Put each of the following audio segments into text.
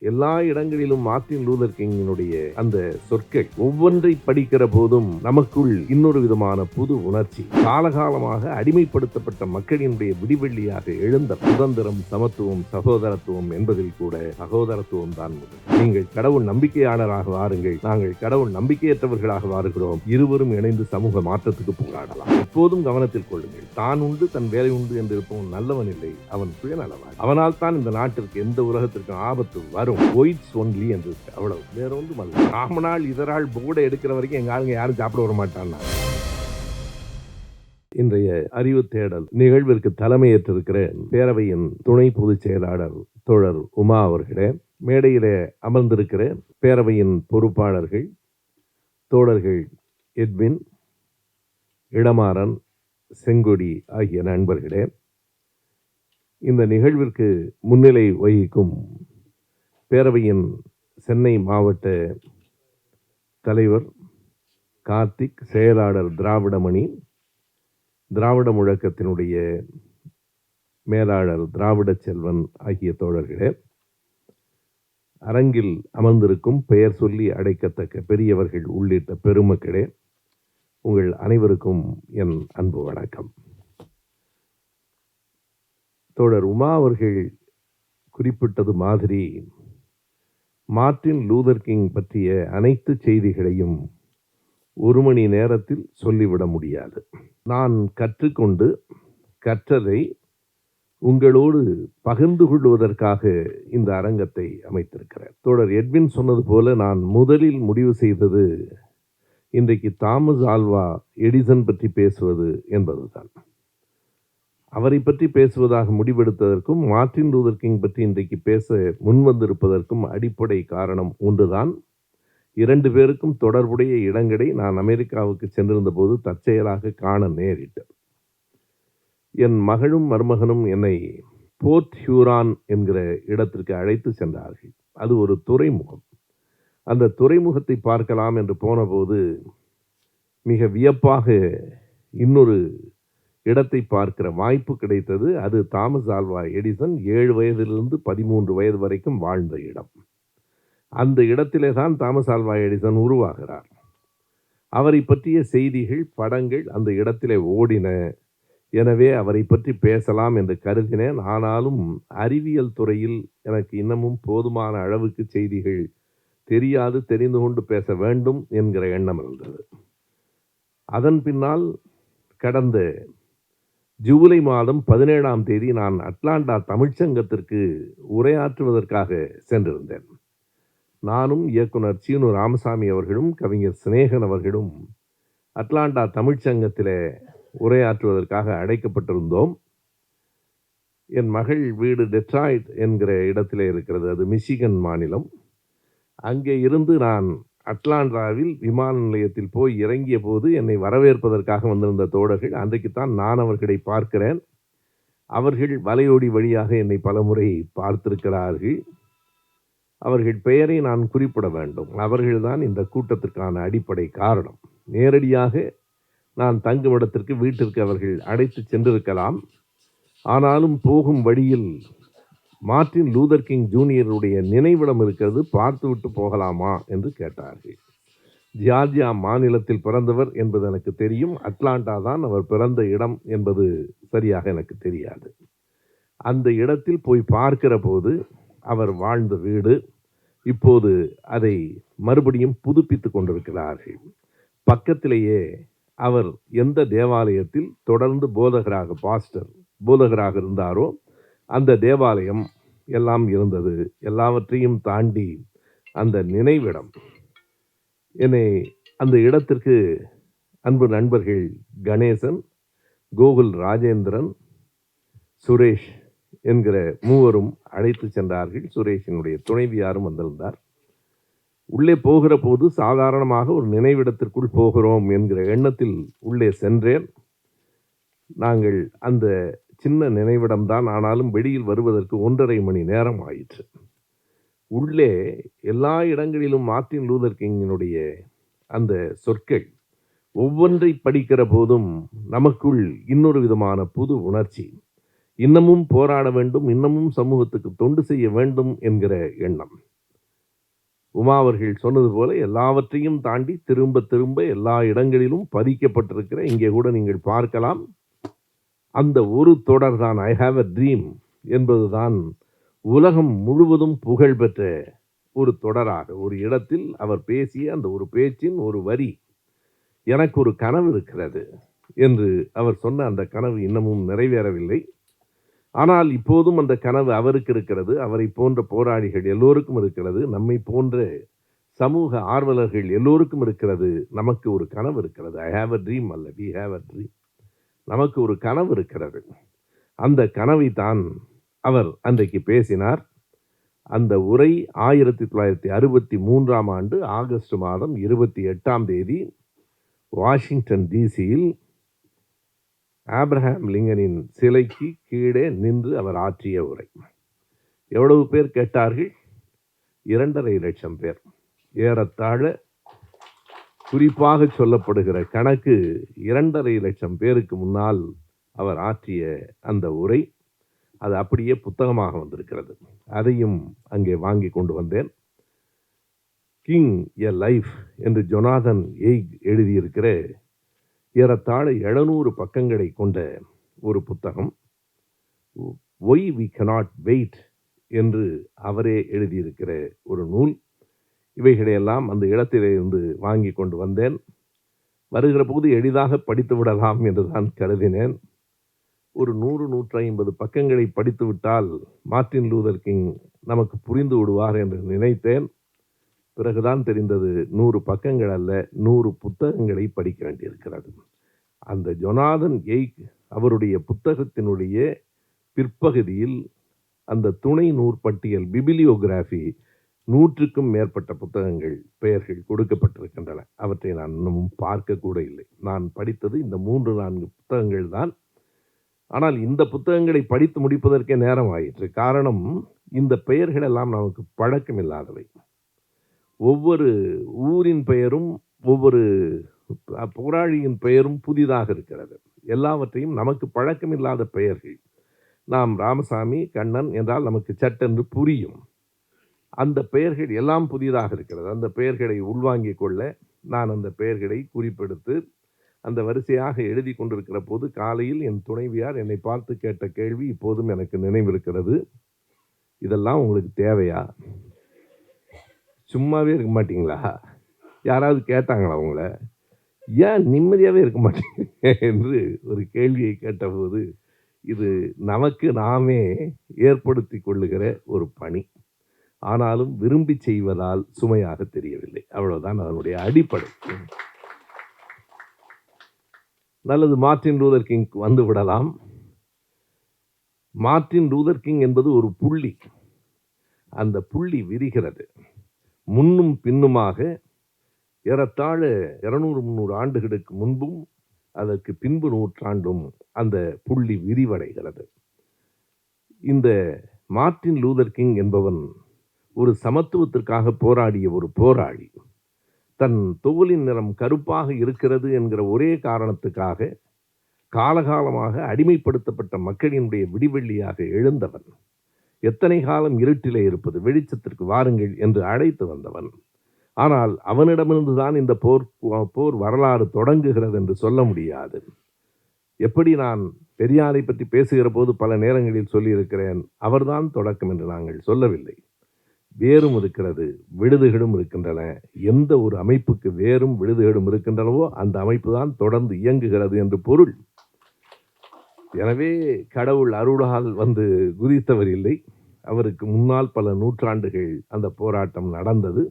எல்லா இடங்களிலும் Martin Luther கிங்கினுடைய அந்த சொற்கள் ஒவ்வொன்றை படிக்கிற போதும் நமக்குள் இன்னொரு விதமான புது உணர்ச்சி. காலகாலமாக அடிமைப்படுத்தப்பட்ட மக்களினுடைய விடிவெள்ளியாக எழுந்த சுதந்திரம், சமத்துவம், சகோதரத்துவம் என்பதில் கூட சகோதரத்துவம் தான் முதல். நீங்கள் கடவுள் நம்பிக்கையாளராக வாருங்கள், நாங்கள் கடவுள் நம்பிக்கையற்றவர்களாக வாருகிறோம், இருவரும் இணைந்து சமூக மாற்றத்துக்கு போராடலாம். எப்போதும் கவனத்தில் கொள்ளுங்கள், தான் உண்டு தன் வேலை உண்டு என்று இருப்பவன் நல்லவன் இல்லை, அவன் சுயநலவான். அவனால் தான் இந்த நாட்டிற்கு எந்த உலகத்திற்கும் ஆபத்து வரும். ஒயிட்ஸ் ஒன்லி என்று அவ்வளவு, வேற ஒன்றும் அல்ல. ராமநாள் இதரால் போர்டை எடுக்கிற வரைக்கும் எங்க ஆளுங்க யாரும் சாப்பிட வர மாட்டான். இன்றைய அறிவு தேடல் நிகழ்விற்கு தலைமையேற்றிருக்கிற பேரவையின் துணை பொதுச் செயலாளர் தோழர் உமா அவர்களே, மேடையிலே அமர்ந்திருக்கிற பேரவையின் பொறுப்பாளர்கள் தோழர்கள் எட்வின், இளமாறன், செங்கொடி ஆகிய நண்பர்களே, இந்த நிகழ்விற்கு முன்னிலை வகிக்கும் பேரவையின் சென்னை மாவட்ட தலைவர் கார்த்திக், செயலாளர் திராவிடமணி, திராவிட முழக்கத்தினுடைய மேலாளர் திராவிட செல்வன் ஆகிய தோழர்களே, அரங்கில் அமர்ந்திருக்கும் பெயர் சொல்லி அழைக்கத்தக்க பெரியவர்கள் உள்ளிட்ட பெருமக்களே, உங்கள் அனைவருக்கும் என் அன்பு வணக்கம். தோழர் உமா அவர்கள் குறிப்பிட்டது மாதிரி மார்ட்டின் லூதர் கிங் பற்றிய அனைத்து செய்திகளையும் ஒரு மணி நேரத்தில் சொல்லிவிட முடியாது. நான் கற்றுக்கொண்டு கற்றதை உங்களோடு பகிர்ந்து கொள்வதற்காக இந்த அரங்கத்தை அமைத்திருக்கிறேன். தோழர் எட்வின் சொன்னது போல நான் முதலில் முடிவு செய்தது இன்றைக்கு தாமஸ் ஆல்வா எடிசன் பற்றி பேசுவது என்பதுதான். அவரை பற்றி பேசுவதாக முடிவெடுத்ததற்கும் மார்ட்டின் லூதர் கிங் பற்றி இன்றைக்கு பேச முன்வந்திருப்பதற்கும் அடிப்படை காரணம் ஒன்றுதான். 2 பேருக்கும் தொடர்புடைய இடங்களை நான் அமெரிக்காவுக்கு சென்றிருந்த போது தற்செயலாக காண நேரிட்டது. என் மகளும் மருமகனும் என்னை போர்ட் ஹியூரான் என்கிற இடத்திற்கு அழைத்து சென்றார்கள். அது ஒரு துறைமுகம். அந்த துறைமுகத்தை பார்க்கலாம் என்று போனபோது மிக வியப்பாக இன்னொரு இடத்தை பார்க்கிற வாய்ப்பு கிடைத்தது. அது தாமஸ் ஆல்வா எடிசன் 7 வயதிலிருந்து 13 வயது வரைக்கும் வாழ்ந்த இடம். அந்த இடத்திலே தான் தாமஸ் ஆல்வா எடிசன் உருவாகிறார். அவரை பற்றிய செய்திகள், படங்கள் அந்த இடத்திலே ஓடின. எனவே அவரை பற்றி பேசலாம் என்று கருதினேன். ஆனாலும் அறிவியல் துறையில் எனக்கு இன்னமும் போதுமான அளவுக்கு செய்திகள் தெரியாது, தெரிந்து கொண்டு பேச வேண்டும் என்கிற எண்ணம் இருந்தது. அதன் பின்னால் கடந்த ஜூலை மாதம் 17ஆம் தேதி நான் அட்லாண்டா தமிழ்ச்சங்கத்திற்கு உரையாற்றுவதற்காக சென்றிருந்தேன். நானும் இயக்குனர் சீனு ராமசாமி அவர்களும் கவிஞர் சினேகன் அவர்களும் அட்லாண்டா தமிழ்ச்சங்கத்தில் உரையாற்றுவதற்காக அழைக்கப்பட்டிருந்தோம். என் மகள் வீடு டெட்ராய்ட் என்கிற இடத்திலே இருக்கிறது. அது மிச்சிகன் மாநிலம். அங்கே இருந்து நான் அட்லாண்டாவில் விமான நிலையத்தில் போய் இறங்கிய போது என்னை வரவேற்பதற்காக வந்திருந்த தோழர்கள், அன்றைக்குத்தான் நான் அவர்களை பார்க்கிறேன். அவர்கள் வலையோடி வழியாக என்னை பலமுறை பார்த்திருக்கிறார்கள். அவர்கள் பெயரை நான் குறிப்பிட வேண்டும். அவர்கள்தான் இந்த கூட்டத்திற்கான அடிப்படை காரணம். நேரடியாக நான் தங்கும் இடத்திற்கு, வீட்டிற்கு அவர்கள் அழைத்து சென்றிருக்கலாம். ஆனாலும் போகும் வழியில் மார்ட்டின் லூதர் கிங் ஜூனியருடைய நினைவிடம் இருக்கிறது, பார்த்துவிட்டு போகலாமா என்று கேட்டார்கள். ஜார்ஜியா மாநிலத்தில் பிறந்தவர் என்பது எனக்கு தெரியும். அட்லாண்டா தான் அவர் பிறந்த இடம் என்பது சரியாக எனக்கு தெரியாது. அந்த இடத்தில் போய் பார்க்கிற போது அவர் வாழ்ந்த வீடு, இப்போது அதை மறுபடியும் புதுப்பித்து கொண்டிருக்கிறார்கள். பக்கத்திலேயே அவர் எந்த தேவாலயத்தில் தொடர்ந்து போதகராக இருந்தாரோ அந்த தேவாலயம் எல்லாம் இருந்தது. எல்லாவற்றையும் தாண்டி அந்த நினைவிடம், என்னை அந்த இடத்திற்கு அன்பு நண்பர்கள் கணேசன், கோகுல் ராஜேந்திரன், சுரேஷ் என்கிற மூவரும் அழைத்து சென்றார்கள். சுரேஷினுடைய துணைவியாரும் வந்திருந்தார். உள்ளே போகிற போது சாதாரணமாக ஒரு நினைவிடத்திற்குள் போகிறோம் என்கிற எண்ணத்தில் உள்ளே சென்றேன். நாங்கள் அந்த சின்ன நினைவிடம்தான், ஆனாலும் வெளியில் வருவதற்கு 1.5 மணி நேரம் ஆயிற்று. உள்ளே எல்லா இடங்களிலும் மார்ட்டின் லூதர் கிங்கினுடைய அந்த சொற்கள் ஒவ்வொன்றை படிக்கிற போதும் நமக்குள் இன்னொரு விதமான புது உணர்ச்சி. இன்னமும் போராட வேண்டும், இன்னமும் சமூகத்துக்கு தொண்டு செய்ய வேண்டும் என்கிற எண்ணம். உமா அவர்கள் சொன்னது போல எல்லாவற்றையும் தாண்டி திரும்ப திரும்ப எல்லா இடங்களிலும் பதிக்கப்பட்டிருக்கிற, இங்கே கூட நீங்கள் பார்க்கலாம், அந்த ஒரு தொடர் தான் ஐ ஹாவ் எ ட்ரீம் என்பதுதான் உலகம் முழுவதும் புகழ் பெற்ற ஒரு தொடராக, ஒரு இடத்தில் அவர் பேசிய அந்த ஒரு பேச்சின் ஒரு வரி, எனக்கு ஒரு கனவு இருக்கிறது என்று அவர் சொன்ன அந்த கனவு இன்னமும் நிறைவேறவில்லை. ஆனால் இப்போதும் அந்த கனவு அவருக்கு இருக்கிறது, அவரை போன்ற போராளிகள் எல்லோருக்கும் இருக்கிறது, நம்மை போன்ற சமூக ஆர்வலர்கள் எல்லோருக்கும் இருக்கிறது. நமக்கு ஒரு கனவு இருக்கிறது. ஐ ஹாவ் எ ட்ரீம் அல்ல, வி ஹாவ் எ ட்ரீம். நமக்கு ஒரு கனவு இருக்கிறது. அந்த கனவை தான் அவர் அன்றைக்கு பேசினார். அந்த உரை 1963ஆம் ஆண்டு ஆகஸ்ட் மாதம் 28ஆம் தேதி வாஷிங்டன் டிசியில் ஆப்ரஹாம் லிங்கனின் சிலைக்கு கீழே நின்று அவர் ஆற்றிய உரை. எவ்வளவு பேர் கேட்டார்கள்? 2.5 லட்சம் பேர். ஏறத்தாழ குறிப்பாக சொல்லப்படுகிற கணக்கு 2.5 லட்சம் பேருக்கு முன்னால் அவர் ஆற்றிய அந்த உரை, அது அப்படியே புத்தகமாக வந்திருக்கிறது. அதையும் அங்கே வாங்கி கொண்டு வந்தேன். கிங் எ லைஃப் என்று ஜொனாதன் எய்க் எழுதியிருக்கிற ஏறத்தாழ 700 பக்கங்களை கொண்ட ஒரு புத்தகம். ஒய் வி கனாட் வெயிட் என்று அவரே எழுதியிருக்கிற ஒரு நூல். இவைகளையெல்லாம் அந்த இடத்திலிருந்து வாங்கி கொண்டு வந்தேன். வருகிற போது எளிதாக படித்து விடலாம் என்று தான் கருதினேன். ஒரு 100-150 பக்கங்களை படித்து விட்டால் மார்ட்டின் லூதர் கிங் நமக்கு புரிந்து விடுவார் என்று நினைத்தேன். பிறகுதான் தெரிந்தது 100 பக்கங்கள் அல்ல, 100 புத்தகங்களை படிக்க வேண்டியிருக்கிறது. அந்த ஜொனாதன் எய்க் அவருடைய புத்தகத்தினுடைய பிற்பகுதியில் அந்த துணை நூற்பட்டியல் பிபிலியோகிராஃபி 100க்கும் மேற்பட்ட புத்தகங்கள் பெயர்கள் கொடுக்கப்பட்டிருக்கின்றன. அவற்றை நான் இன்னமும் பார்க்க கூட இல்லை. நான் படித்தது இந்த 3-4 புத்தகங்கள் தான். ஆனால் இந்த புத்தகங்களை படித்து முடிப்பதற்கே நேரம் ஆயிற்று. காரணம், இந்த பெயர்கள் எல்லாம் நமக்கு பழக்கம் இல்லாதவை. ஒவ்வொரு ஊரின் பெயரும் ஒவ்வொரு போராளியின் பெயரும் புதிதாக இருக்கிறது. எல்லாவற்றையும் நமக்கு பழக்கமில்லாத பெயர்கள். நாம் ராமசாமி, கண்ணன் என்றால் நமக்கு சட்டென்று புரியும். அந்த பெயர்கள் எல்லாம் புதிதாக இருக்கிறது. அந்த பெயர்களை உள்வாங்கிக் கொள்ள நான் அந்த பெயர்களை குறிப்பெடுத்து அந்த வரிசையாக எழுதி கொண்டிருக்கிற போது காலையில் என் துணைவியார் என்னை பார்த்து கேட்ட கேள்வி இப்போதும் எனக்கு நினைவிருக்கிறது. இதெல்லாம் உங்களுக்கு தேவையா? சும்மாவே இருக்க மாட்டீங்களா? யாராவது கேட்டாங்களா உங்களை? ஏன் நிம்மதியாகவே இருக்க மாட்டீங்க என்று ஒரு கேள்வியை கேட்டபோது, இது நமக்கு நாமே ஏற்படுத்தி கொள்ளுகிற ஒரு பணி. ஆனாலும் விரும்பி செய்வதால் சுமையாக தெரியவில்லை. அவ்வளவுதான் அதனுடைய அடிப்படை. நல்லது, மார்ட்டின் லூதர் கிங் வந்து விடலாம். மார்ட்டின் லூதர் கிங் என்பது ஒரு புள்ளி. அந்த புள்ளி விரிகிறது. முன்னும் பின்னுமாக ஏறத்தாழ 200-300 ஆண்டுகளுக்கு முன்பும் அதற்கு பின்பு நூற்றாண்டும் அந்த புள்ளி விரிவடைகிறது. இந்த மார்ட்டின் லூதர் கிங் என்பவன் ஒரு சமத்துவத்திற்காக போராடிய ஒரு போராளி. தன் தோலின் நிறம் கருப்பாக இருக்கிறது என்கிற ஒரே காரணத்துக்காக காலகாலமாக அடிமைப்படுத்தப்பட்ட மக்களினுடைய விடிவெள்ளியாக எழுந்தவன். எத்தனை காலம் இருட்டிலே இருப்பது, வெளிச்சத்திற்கு வாருங்கள் என்று அழைத்து வந்தவன். ஆனால் அவனிடமிருந்துதான் இந்த போர் வரலாறு தொடங்குகிறது என்று சொல்ல முடியாது. எப்படி நான் பெரியாரை பற்றி பேசுகிற போது பல நேரங்களில் சொல்லியிருக்கிறேன், அவர்தான் தொடக்கம் என்று நாங்கள் சொல்லவில்லை. வேரும் இருக்கிறது, விடுதுகளும் இருக்கின்றன. எந்த ஒரு அமைப்புக்கு வேரும் விடுதுகளும் இருக்கின்றனவோ அந்த அமைப்பு தான் தொடர்ந்து இயங்குகிறது என்று பொருள். எனவே கடவுள் அருளால் வந்து குதித்தவர் இல்லை. அவருக்கு முன்னால் பல நூற்றாண்டுகள் அந்த போராட்டம் நடந்தது,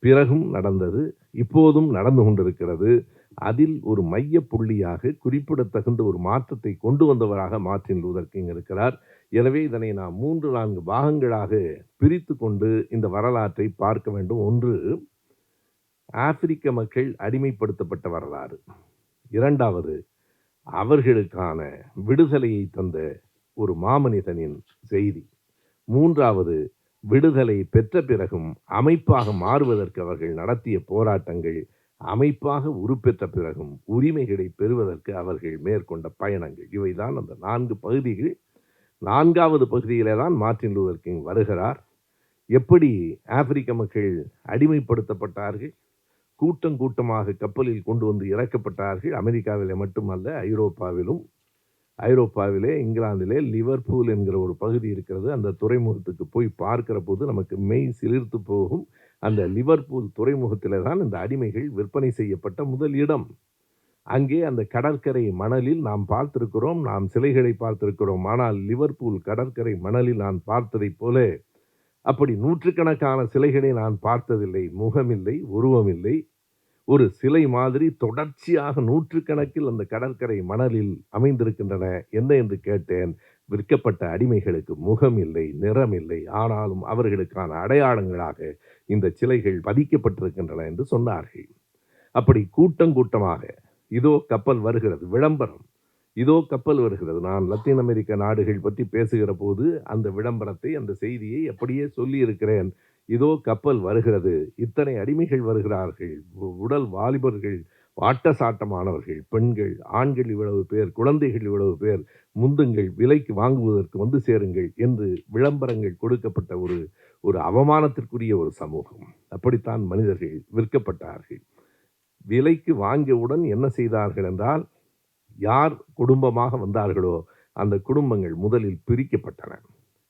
பிறகும் நடந்தது, இப்போதும் நடந்து கொண்டிருக்கிறது. அதில் ஒரு மைய புள்ளியாக குறிப்பிடத்தகுந்த ஒரு மாற்றத்தை கொண்டு வந்தவராக மார்ட்டின் லூதர் கிங் இருக்கிறார். எனவே இதனை நாம் 3-4 பாகங்களாக பிரித்து கொண்டு இந்த வரலாற்றை பார்க்க வேண்டும். ஒன்று, ஆப்பிரிக்க மக்கள் அடிமைப்படுத்தப்பட்ட வரலாறு. இரண்டாவது, அவர்களுக்கான விடுதலையை தந்த ஒரு மாமனிதனின் செய்தி. மூன்றாவது, விடுதலை பெற்ற பிறகும் அமைப்பாக மாறுவதற்கு அவர்கள் நடத்திய போராட்டங்கள், அமைப்பாக உருப்பெற்ற பிறகும் உரிமைகளை பெறுவதற்கு அவர்கள் மேற்கொண்ட பயணங்கள். இவைதான் அந்த 4 பகுதிகள். 4வது பகுதியிலே தான் மார்ட்டின் லூதர் கிங் வருகிறார். எப்படி ஆப்பிரிக்க மக்கள் அடிமைப்படுத்தப்பட்டார்கள், கூட்டம் கூட்டமாக கப்பலில் கொண்டு வந்து இறக்கப்பட்டார்கள். அமெரிக்காவிலே மட்டுமல்ல, ஐரோப்பாவிலே இங்கிலாந்திலே லிவர்பூல் என்கிற ஒரு பகுதி இருக்கிறது. அந்த துறைமுகத்துக்கு போய் பார்க்கிற போது நமக்கு மெய் சிலிர்த்து போகும். அந்த லிவர்பூல் துறைமுகத்திலே தான் இந்த அடிமைகள் விற்பனை செய்யப்பட்ட முதல் இடம். அங்கே அந்த கடற்கரை மணலில் நாம் பார்த்திருக்கிறோம், நாம் சிலைகளை பார்த்திருக்கிறோம். ஆனால் லிவர்பூல் கடற்கரை மணலில் நான் பார்த்ததைப் போல அப்படி நூற்றுக்கணக்கான சிலைகளை நான் பார்த்ததில்லை. முகமில்லை, உருவமில்லை, ஒரு சிலை மாதிரி தொடர்ச்சியாக நூற்றுக்கணக்கில் அந்த கடற்கரை மணலில் அமைந்திருக்கின்றன. என்ன என்று கேட்டேன். விற்கப்பட்ட அடிமைகளுக்கு முகம் இல்லை, நிறம் இல்லை, ஆனாலும் அவர்களுக்கான அடையாளங்களாக இந்த சிலைகள் பதிக்கப்பட்டிருக்கின்றன என்று சொன்னார்கள். அப்படி கூட்டம் கூட்டமாக இதோ கப்பல் வருகிறது, விளம்பரம், இதோ கப்பல் வருகிறது. நான் லத்தீன் அமெரிக்க நாடுகள் பற்றி பேசுகிற போது அந்த விளம்பரத்தை, அந்த செய்தியை அப்படியே சொல்லியிருக்கிறேன். இதோ கப்பல் வருகிறது, இத்தனை அடிமைகள் வருகிறார்கள், உடல் வாலிபர்கள், வாட்டசாட்டமானவர்கள், பெண்கள், ஆண்கள் இவ்வளவு பேர், குழந்தைகள் இவ்வளவு பேர், முந்துங்கள், விலைக்கு வாங்குவதற்கு வந்து சேருங்கள் என்று விளம்பரங்கள் கொடுக்கப்பட்ட ஒரு அவமானத்திற்குரிய ஒரு சமூகம். அப்படித்தான் மனிதர்கள் விற்கப்பட்டார்கள். விலைக்கு வாங்கியவுடன் என்ன செய்தார்கள் என்றால், யார் குடும்பமாக வந்தார்களோ அந்த குடும்பங்கள் முதலில் பிரிக்கப்பட்டன.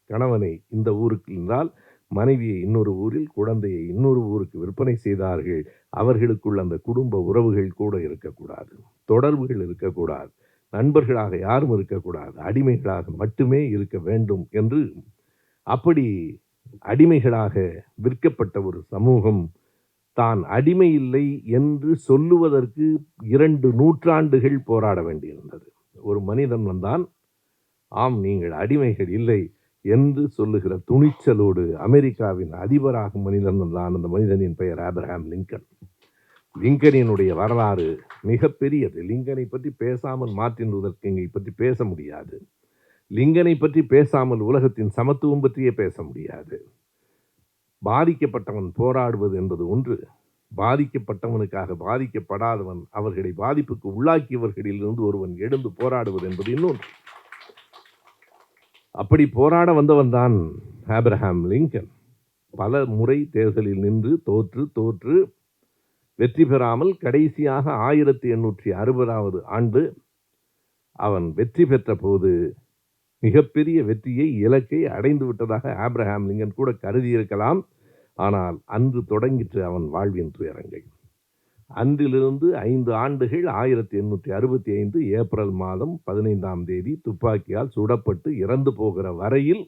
கணவனை இந்த ஊருக்கு என்றால் மனைவியை இன்னொரு ஊரில், குழந்தையை இன்னொரு ஊருக்கு விற்பனை செய்தார்கள். அவர்களுக்குள் அந்த குடும்ப உறவுகள் கூட இருக்கக்கூடாது, தொடர்புகள் இருக்கக்கூடாது, நண்பர்களாக யாரும் இருக்கக்கூடாது, அடிமைகளாக மட்டுமே இருக்க வேண்டும் என்று அப்படி அடிமைகளாக விற்கப்பட்ட ஒரு சமூகம் தான் அடிமை இல்லை என்று சொல்லுவதற்கு 2 நூற்றாண்டுகள் போராட வேண்டியிருந்தது. ஒரு மனிதன் வந்தான், ஆம் நீங்கள் அடிமைகள் இல்லை என்று சொல்லுகிற துணிச்சலோடு அமெரிக்காவின் அதிபராகும் மனிதன் தான். அந்த மனிதனின் பெயர் ஆபிரகாம் லிங்கன். லிங்கனினுடைய வரலாறு மிக பெரியது. லிங்கனை பற்றி பேசாமல் மார்ட்டின் லூதர் கிங்கை பற்றி பேச முடியாது. லிங்கனை பற்றி பேசாமல் உலகத்தின் சமத்துவம் பற்றியே பேச முடியாது. பாதிக்கப்பட்டவன் போராடுவது என்பது ஒன்று, பாதிக்கப்பட்டவனுக்காக பாதிக்கப்படாதவன், அவர்களை பாதிப்புக்கு உள்ளாக்கியவர்களிலிருந்து ஒருவன் எழுந்து போராடுவது என்பது இன்னொன்று. அப்படி போராட வந்தவன் தான் ஆபிரகாம் லிங்கன். பல முறை தேர்தலில் நின்று தோற்று வெற்றி பெறாமல் கடைசியாக 1860 ஆண்டு அவன் வெற்றி பெற்ற போது மிகப்பெரிய வெற்றியை, இலக்கை அடைந்து விட்டதாக ஆபிரகாம் லிங்கன் கூட கருதியிருக்கலாம். ஆனால் அன்று தொடங்கிற்று அவன் வாழ்வின் துயரங்கள். அன்றிலிருந்து 5 ஆண்டுகள் 1865 ஏப்ரல் மாதம் 15ஆம் தேதி துப்பாக்கியால் சுடப்பட்டு இறந்து போகிற வரையில்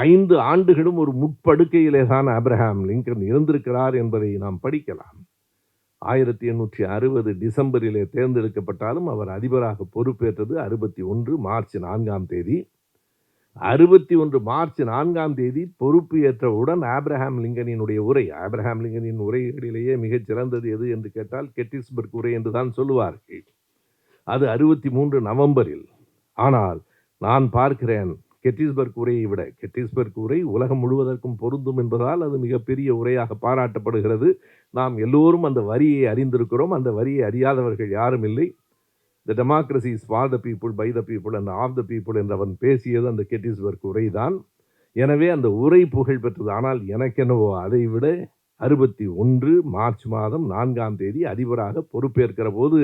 5 ஆண்டுகளும் ஒரு முட்படுக்கையிலே தான் ஆபிரகாம் லிங்கன் இருந்திருக்கிறார் என்பதை நாம் படிக்கலாம். 1860 டிசம்பரிலே தேர்ந்தெடுக்கப்பட்டாலும் அவர் அதிபராக பொறுப்பேற்றது 61 மார்ச் 4ஆம் தேதி. 61 மார்ச் 4ஆம் தேதி பொறுப்பு ஏற்றவுடன் ஆபிரகாம் லிங்கனினுடைய உரை, ஆபிரகாம் லிங்கனின் உரைகளிலேயே மிகச் சிறந்தது எது என்று கேட்டால் கெட்டிஸ்பர்க் உரை என்று தான் சொல்லுவார்கள். அது 63 நவம்பரில். ஆனால் நான் பார்க்கிறேன், கெட்டிஸ்பர்க் உரையை விட, கெட்டிஸ்பர்க் உரை உலகம் முழுவதற்கும் பொருந்தும் என்பதால் அது மிகப்பெரிய உரையாக பாராட்டப்படுகிறது. நாம் எல்லோரும் அந்த வரியை அறிந்திருக்கிறோம். அந்த வரியை அறியாதவர்கள் யாரும் இல்லை. The democracy is for the people, by the people and of the people என்று அவன் பேசியது அந்த கெட்டிஸ்பர்க் உரை தான். எனவே அந்த உரை புகழ் பெற்றது. ஆனால் எனக்கென்னவோ அதை விட 61 மார்ச் மாதம் 4ஆம் தேதி அதிபராக பொறுப்பேற்கிற போது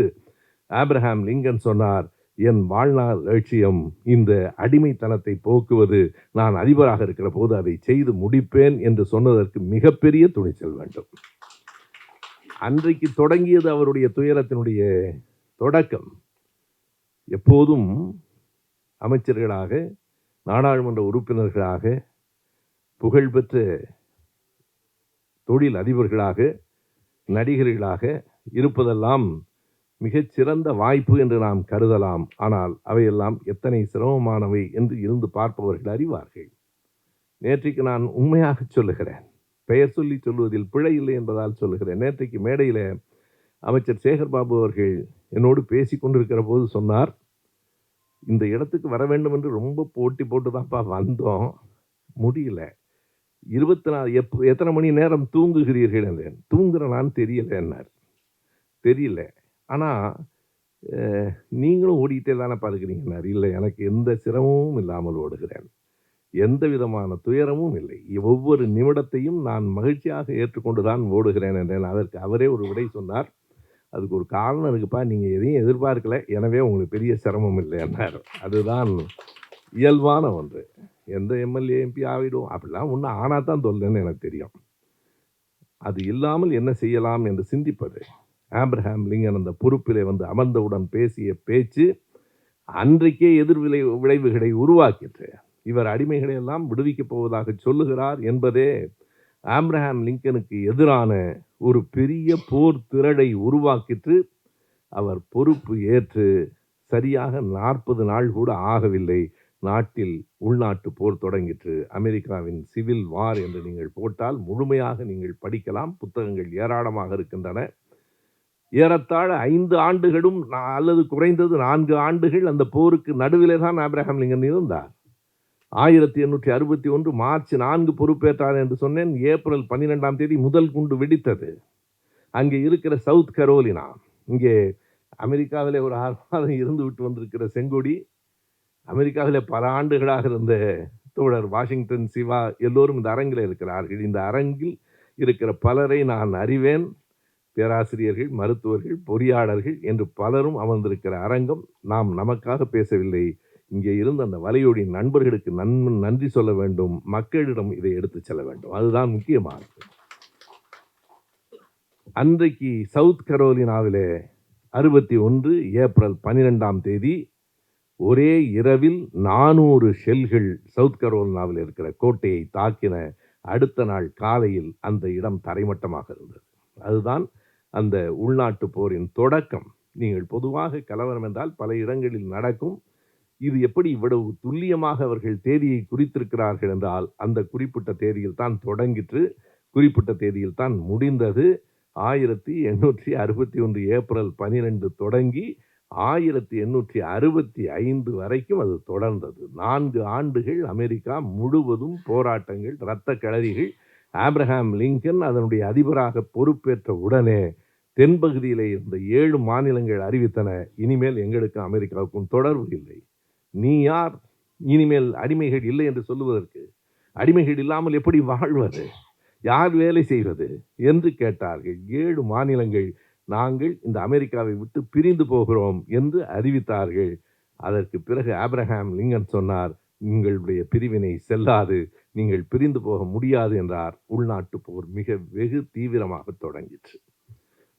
ஆபிரகாம் லிங்கன் சொன்னார், என் வாழ்நாள் லட்சியம் இந்த அடிமைத்தனத்தை போக்குவது. நான் அதிபராக இருக்கிற போது அதை செய்து முடிப்பேன் என்று சொன்னதற்கு மிகப்பெரிய துணிச்சல் வேண்டும். அன்றைக்கு தொடங்கியது அவருடைய துயரத்தினுடைய தொடக்கம். எப்போதும் அமைச்சர்களாக, நாடாளுமன்ற உறுப்பினர்களாக, புகழ்பெற்ற தொழில் அதிபர்களாக, நடிகர்களாக இருப்பதெல்லாம் மிகச்சிறந்த வாய்ப்பு என்று நாம் கருதலாம். ஆனால் அவையெல்லாம் எத்தனை சிரமமானவை என்று இருந்து பார்ப்பவர்கள் அறிவார்கள். நேற்றைக்கு நான் உண்மையாக சொல்லுகிறேன், பெயர் சொல்லி சொல்வதில் பிழை இல்லை என்பதால் சொல்லுகிறேன். நேற்றைக்கு மேடையில் அமைச்சர் சேகர்பாபு அவர்கள் என்னோடு பேசி கொண்டிருக்கிற போது சொன்னார், இந்த இடத்துக்கு வர வேண்டும் என்று ரொம்ப போட்டி போட்டு தான்ப்பா வந்தோம், முடியல. 24 எத்தனை மணி நேரம் தூங்குகிறீர்கள் என்றேன். தூங்குறனான்னு தெரியலன்னார். தெரியல, ஆனால் நீங்களும் ஓடிக்கிட்டே தானே பார்க்குறீங்கன்னார். இல்லை, எனக்கு எந்த சிரமமும் இல்லாமல் ஓடுகிறேன். எந்த விதமான துயரமும் இல்லை. ஒவ்வொரு நிமிடத்தையும் நான் மகிழ்ச்சியாக ஏற்றுக்கொண்டு தான் ஓடுகிறேன் என்றேன். அதற்கு அவரே ஒரு விடை சொன்னார். அதுக்கு ஒரு காரணம் இருக்குப்பா, நீங்க எதையும் எதிர்பார்க்கல, எனவே உங்களுக்கு பெரிய சிரமம் இல்லை என்றார். அதுதான் இயல்பான ஒன்று. எந்த எம்எல்ஏ, எம்பி ஆகிடும் அப்படிலாம் ஒன்றும் ஆனா தான் தொல்லைன்னு எனக்கு தெரியும். அது இல்லாமல் என்ன செய்யலாம் என்று சிந்திப்பது. ஆப்ரஹாம் லிங்கன் அந்த பொறுப்பிலே வந்து அமர்ந்தவுடன் பேசிய பேச்சு அன்றைக்கே விளைவுகளை உருவாக்கிற்று. இவர் அடிமைகளை எல்லாம் விடுவிக்கப் போவதாக சொல்லுகிறார் என்பதே ஆப்ரஹாம் லிங்கனுக்கு எதிரான ஒரு பெரிய போர் திரளை உருவாக்கிற்று. அவர் பொறுப்பு ஏற்று சரியாக 40 நாள் கூட ஆகவில்லை, நாட்டில் உள்நாட்டு போர் தொடங்கிற்று. அமெரிக்காவின் சிவில் வார் என்று நீங்கள் போட்டால் முழுமையாக நீங்கள் படிக்கலாம். புத்தகங்கள் ஏராளமாக இருக்கின்றன. ஏறத்தாழ 5 ஆண்டுகளும் அல்லது குறைந்தது 4 ஆண்டுகள் அந்த போருக்கு நடுவிலே தான் ஆப்ரஹாம் லிங்கன் இருந்தார். 1861 மார்ச் 4 பொறுப்பேற்றார் என்று சொன்னேன். ஏப்ரல் 12ஆம் தேதி முதல் குண்டு வெடித்தது. அங்கே இருக்கிற சவுத் கரோலினா, இங்கே அமெரிக்காவிலே ஒரு 6 மாதம் இருந்து விட்டு வந்திருக்கிற செங்கொடி, அமெரிக்காவிலே பல ஆண்டுகளாக இருந்த தோழர் வாஷிங்டன் சிவா எல்லோரும் இந்த அரங்கில் இருக்கிறார்கள். இந்த அரங்கில் இருக்கிற பலரை நான் அறிவேன். பேராசிரியர்கள், மருத்துவர்கள், பொறியாளர்கள் என்று பலரும் அமர்ந்திருக்கிற அரங்கம். நாம் நமக்காக பேசவில்லை. இங்கே இருந்த அந்த வலையொலி நண்பர்களுக்கு நன்றி சொல்ல வேண்டும். மக்களிடம் இதை எடுத்துச் செல்ல வேண்டும். அதுதான் முக்கியமானது. அன்றைக்கு சவுத் கரோலினாவிலே 61 ஏப்ரல் 12ஆம் தேதி ஒரே இரவில் 400 ஷெல்கள் சவுத் கரோலினாவில் இருக்கிற கோட்டையை தாக்கின. அடுத்த நாள் காலையில் அந்த இடம் தரைமட்டமாக இருந்தது. அதுதான் அந்த உள்நாட்டு போரின் தொடக்கம். நீங்கள் பொதுவாக கலவரம் என்றால் பல இடங்களில் நடக்கும். இது எப்படி இவ்வளவு துல்லியமாக அவர்கள் தேதியை குறித்திருக்கிறார்கள் என்றால், அந்த குறிப்பிட்ட தேதியில் தான் தொடங்கிற்று, குறிப்பிட்ட தேதியில் தான் முடிந்தது. 1861 ஏப்ரல் 12 தொடங்கி 1865 வரைக்கும் அது தொடர்ந்தது. 4 ஆண்டுகள் அமெரிக்கா முழுவதும் போராட்டங்கள், இரத்த களரிகள். ஆப்ரஹாம் லிங்கன் அதனுடைய அதிபராக பொறுப்பேற்ற உடனே தென்பகுதியிலே இருந்த 7 மாநிலங்கள் அறிவித்தன, இனிமேல் எங்களுக்கு அமெரிக்காவுக்கும் தொடர்பு இல்லை. நீ யார் இனிமேல் அடிமைகள் இல்லை என்று சொல்லுவதற்கு? அடிமைகள் இல்லாமல் எப்படி வாழ்வது? யார் வேலை செய்வது என்று கேட்டார்கள். 7 மாநிலங்கள் நாங்கள் இந்த அமெரிக்காவை விட்டு பிரிந்து போகிறோம் என்று அறிவித்தார்கள். அதற்கு பிறகு ஆப்ரஹாம் லிங்கன் சொன்னார், உங்களுடைய பிரிவினை செல்லாது, நீங்கள் பிரிந்து போக முடியாது என்றார். உள்நாட்டு போர் வெகு தீவிரமாக தொடங்கிற்று.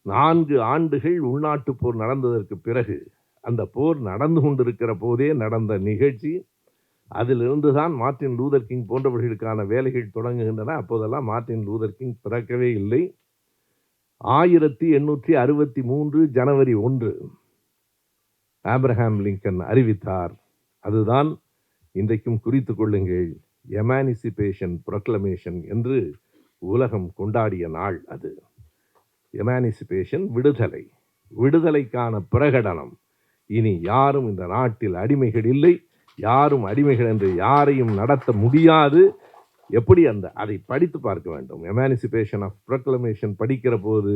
4 ஆண்டுகள் உள்நாட்டு போர் நடந்ததற்கு பிறகு, அந்த போர் நடந்து கொண்டிருக்கிற போதே நடந்த நிகழ்ச்சி. அதிலிருந்து தான் மார்ட்டின் லூதர் கிங் போன்றவர்களுக்கான வேலைகள் தொடங்குகின்றன. அப்போதெல்லாம் மார்ட்டின் லூதர் கிங் பிறக்கவே இல்லை. 1863 ஜனவரி 1 ஆப்ரஹாம் லிங்கன் அறிவித்தார். அதுதான் இன்றைக்கும் குறித்து கொள்ளுங்கள், எமானிசிபேஷன் ப்ரொக்ளமேஷன் என்று உலகம் கொண்டாடிய நாள் அது. எமானிசிபேஷன், விடுதலை, விடுதலைக்கான பிரகடனம். இனி யாரும் இந்த நாட்டில் அடிமைகள் இல்லை, யாரும் அடிமைகள் என்று யாரையும் நடத்த முடியாது. எப்படி அதை படித்து பார்க்க வேண்டும். எமானிசிபேஷன் ஆஃப் ப்ரொக்ளமேஷன் படிக்கிற போது,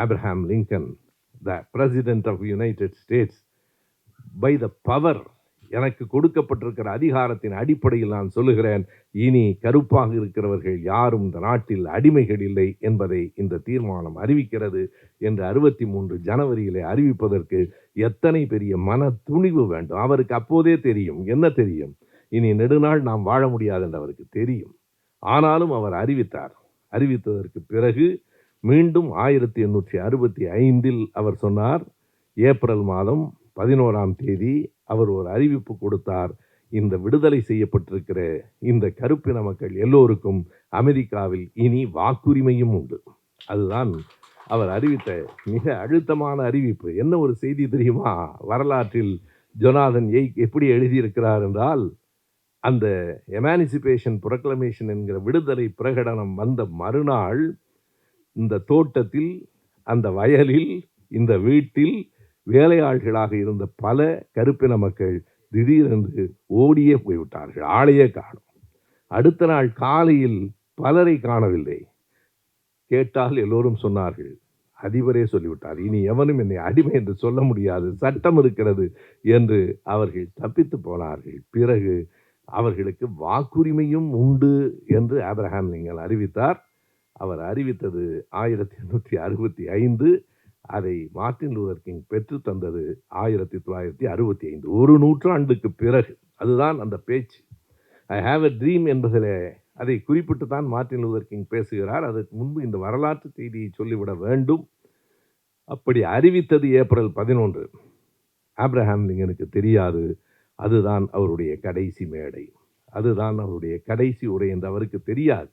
Abraham Lincoln, the president of United States, by the power, எனக்கு கொடுக்கப்பட்டிருக்கிற அதிகாரத்தின் அடிப்படையில் நான் சொல்லுகிறேன், இனி கருப்பாக இருக்கிறவர்கள் யாரும் இந்த நாட்டில் அடிமைகள் இல்லை என்பதை இந்த தீர்மானம் அறிவிக்கிறது என்று 63 ஜனவரியிலே அறிவிப்பதற்கு எத்தனை பெரிய மன துணிவு வேண்டும். அவருக்கு அப்போதே தெரியும். என்ன தெரியும்? இனி நெடுநாள் நாம் வாழ முடியாது என்று அவருக்கு தெரியும். ஆனாலும் அவர் அறிவித்தார். அறிவித்ததற்கு பிறகு மீண்டும் 1865 அவர் சொன்னார், ஏப்ரல் மாதம் 11ஆம் தேதி அவர் ஒரு அறிவிப்பு கொடுத்தார். இந்த விடுதலை செய்யப்பட்டிருக்கிற இந்த கருப்பின மக்கள் எல்லோருக்கும் அமெரிக்காவில் இனி வாக்குரிமையும் உண்டு. அதுதான் அவர் அறிவித்த மிக அழுத்தமான அறிவிப்பு. என்ன ஒரு செய்தி தெரியுமா? வரலாற்றில் ஜொனாதன் எய்க் எப்படி எழுதியிருக்கிறார் என்றால், அந்த எமானிசிபேஷன் ப்ரொக்ளமேஷன் என்கிற விடுதலை பிரகடனம் வந்த மறுநாள் இந்த தோட்டத்தில், அந்த வயலில், இந்த வீட்டில் வேலையாள்களாக இருந்த பல கருப்பின மக்கள் திடீரென்று ஓடியே போய்விட்டார்கள். ஆளையே காணும். அடுத்த நாள் காலையில் பலரை காணவில்லை. கேட்டால் எல்லோரும் சொன்னார்கள், அதிபரே சொல்லிவிட்டார், இனி எவனும் என்னை அடிமை என்று சொல்ல முடியாது, சட்டம் இருக்கிறது என்று அவர்கள் தப்பித்து போனார்கள். பிறகு அவர்களுக்கு வாக்குரிமையும் உண்டு என்று ஆபிரகாம் லிங்கன் அறிவித்தார். அவர் அறிவித்தது 1865. அதை மார்ட்டின் லூதர் கிங் பெற்று தந்தது 1965. ஒரு நூற்றாண்டுக்கு பிறகு. அதுதான் அந்த பேச்சு. ஐ ஹாவ் எ ட்ரீம் என்பதில் அதை குறிப்பிட்டு தான் மார்ட்டின் லூதர் கிங் பேசுகிறார். அதற்கு முன்பு இந்த வரலாற்று செய்தியை சொல்லிவிட வேண்டும். அப்படி அறிவித்தது ஏப்ரல் 11. ஆபிரகாம் லிங்கனுக்கு தெரியாது, அதுதான் அவருடைய கடைசி மேடை, அதுதான் அவருடைய கடைசி உரை என்று அவருக்கு தெரியாது.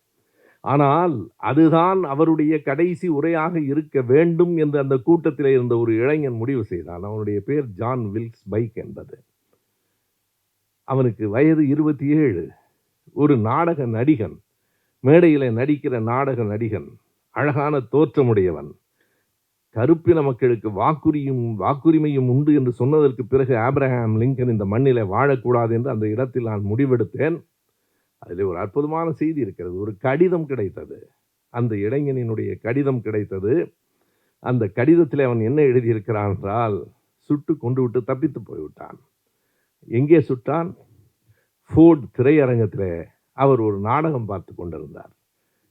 ஆனால் அதுதான் அவருடைய கடைசி உரையாக இருக்க வேண்டும் என்று அந்த கூட்டத்தில் இருந்த ஒரு இளைஞன் முடிவு செய்தான். அவனுடைய பெயர் ஜான் வில்ஸ் பைக் என்பது. அவனுக்கு வயது 27. ஒரு நாடக நடிகன், மேடையில் நடிக்கிற நாடக நடிகன், அழகான தோற்றமுடையவன். கருப்பின மக்களுக்கு வாக்குரிமையும் உண்டு என்று சொன்னதற்கு பிறகு ஆபிரகாம் லிங்கன் இந்த மண்ணிலே வாழக்கூடாது என்று அந்த இடத்தில் நான் முடிவெடுத்தேன். அதில் ஒரு அற்புதமான செய்தி இருக்கிறது. ஒரு கடிதம் கிடைத்தது. அந்த இளைஞனினுடைய கடிதம் கிடைத்தது. அந்த கடிதத்தில் அவன் என்ன எழுதியிருக்கிறான் என்றால், சுட்டு கொண்டு விட்டு தப்பித்து போய்விட்டான். எங்கே சுட்டான்? ஃபோர்ட் திரையரங்கத்தில் அவர் ஒரு நாடகம் பார்த்து கொண்டிருந்தார்.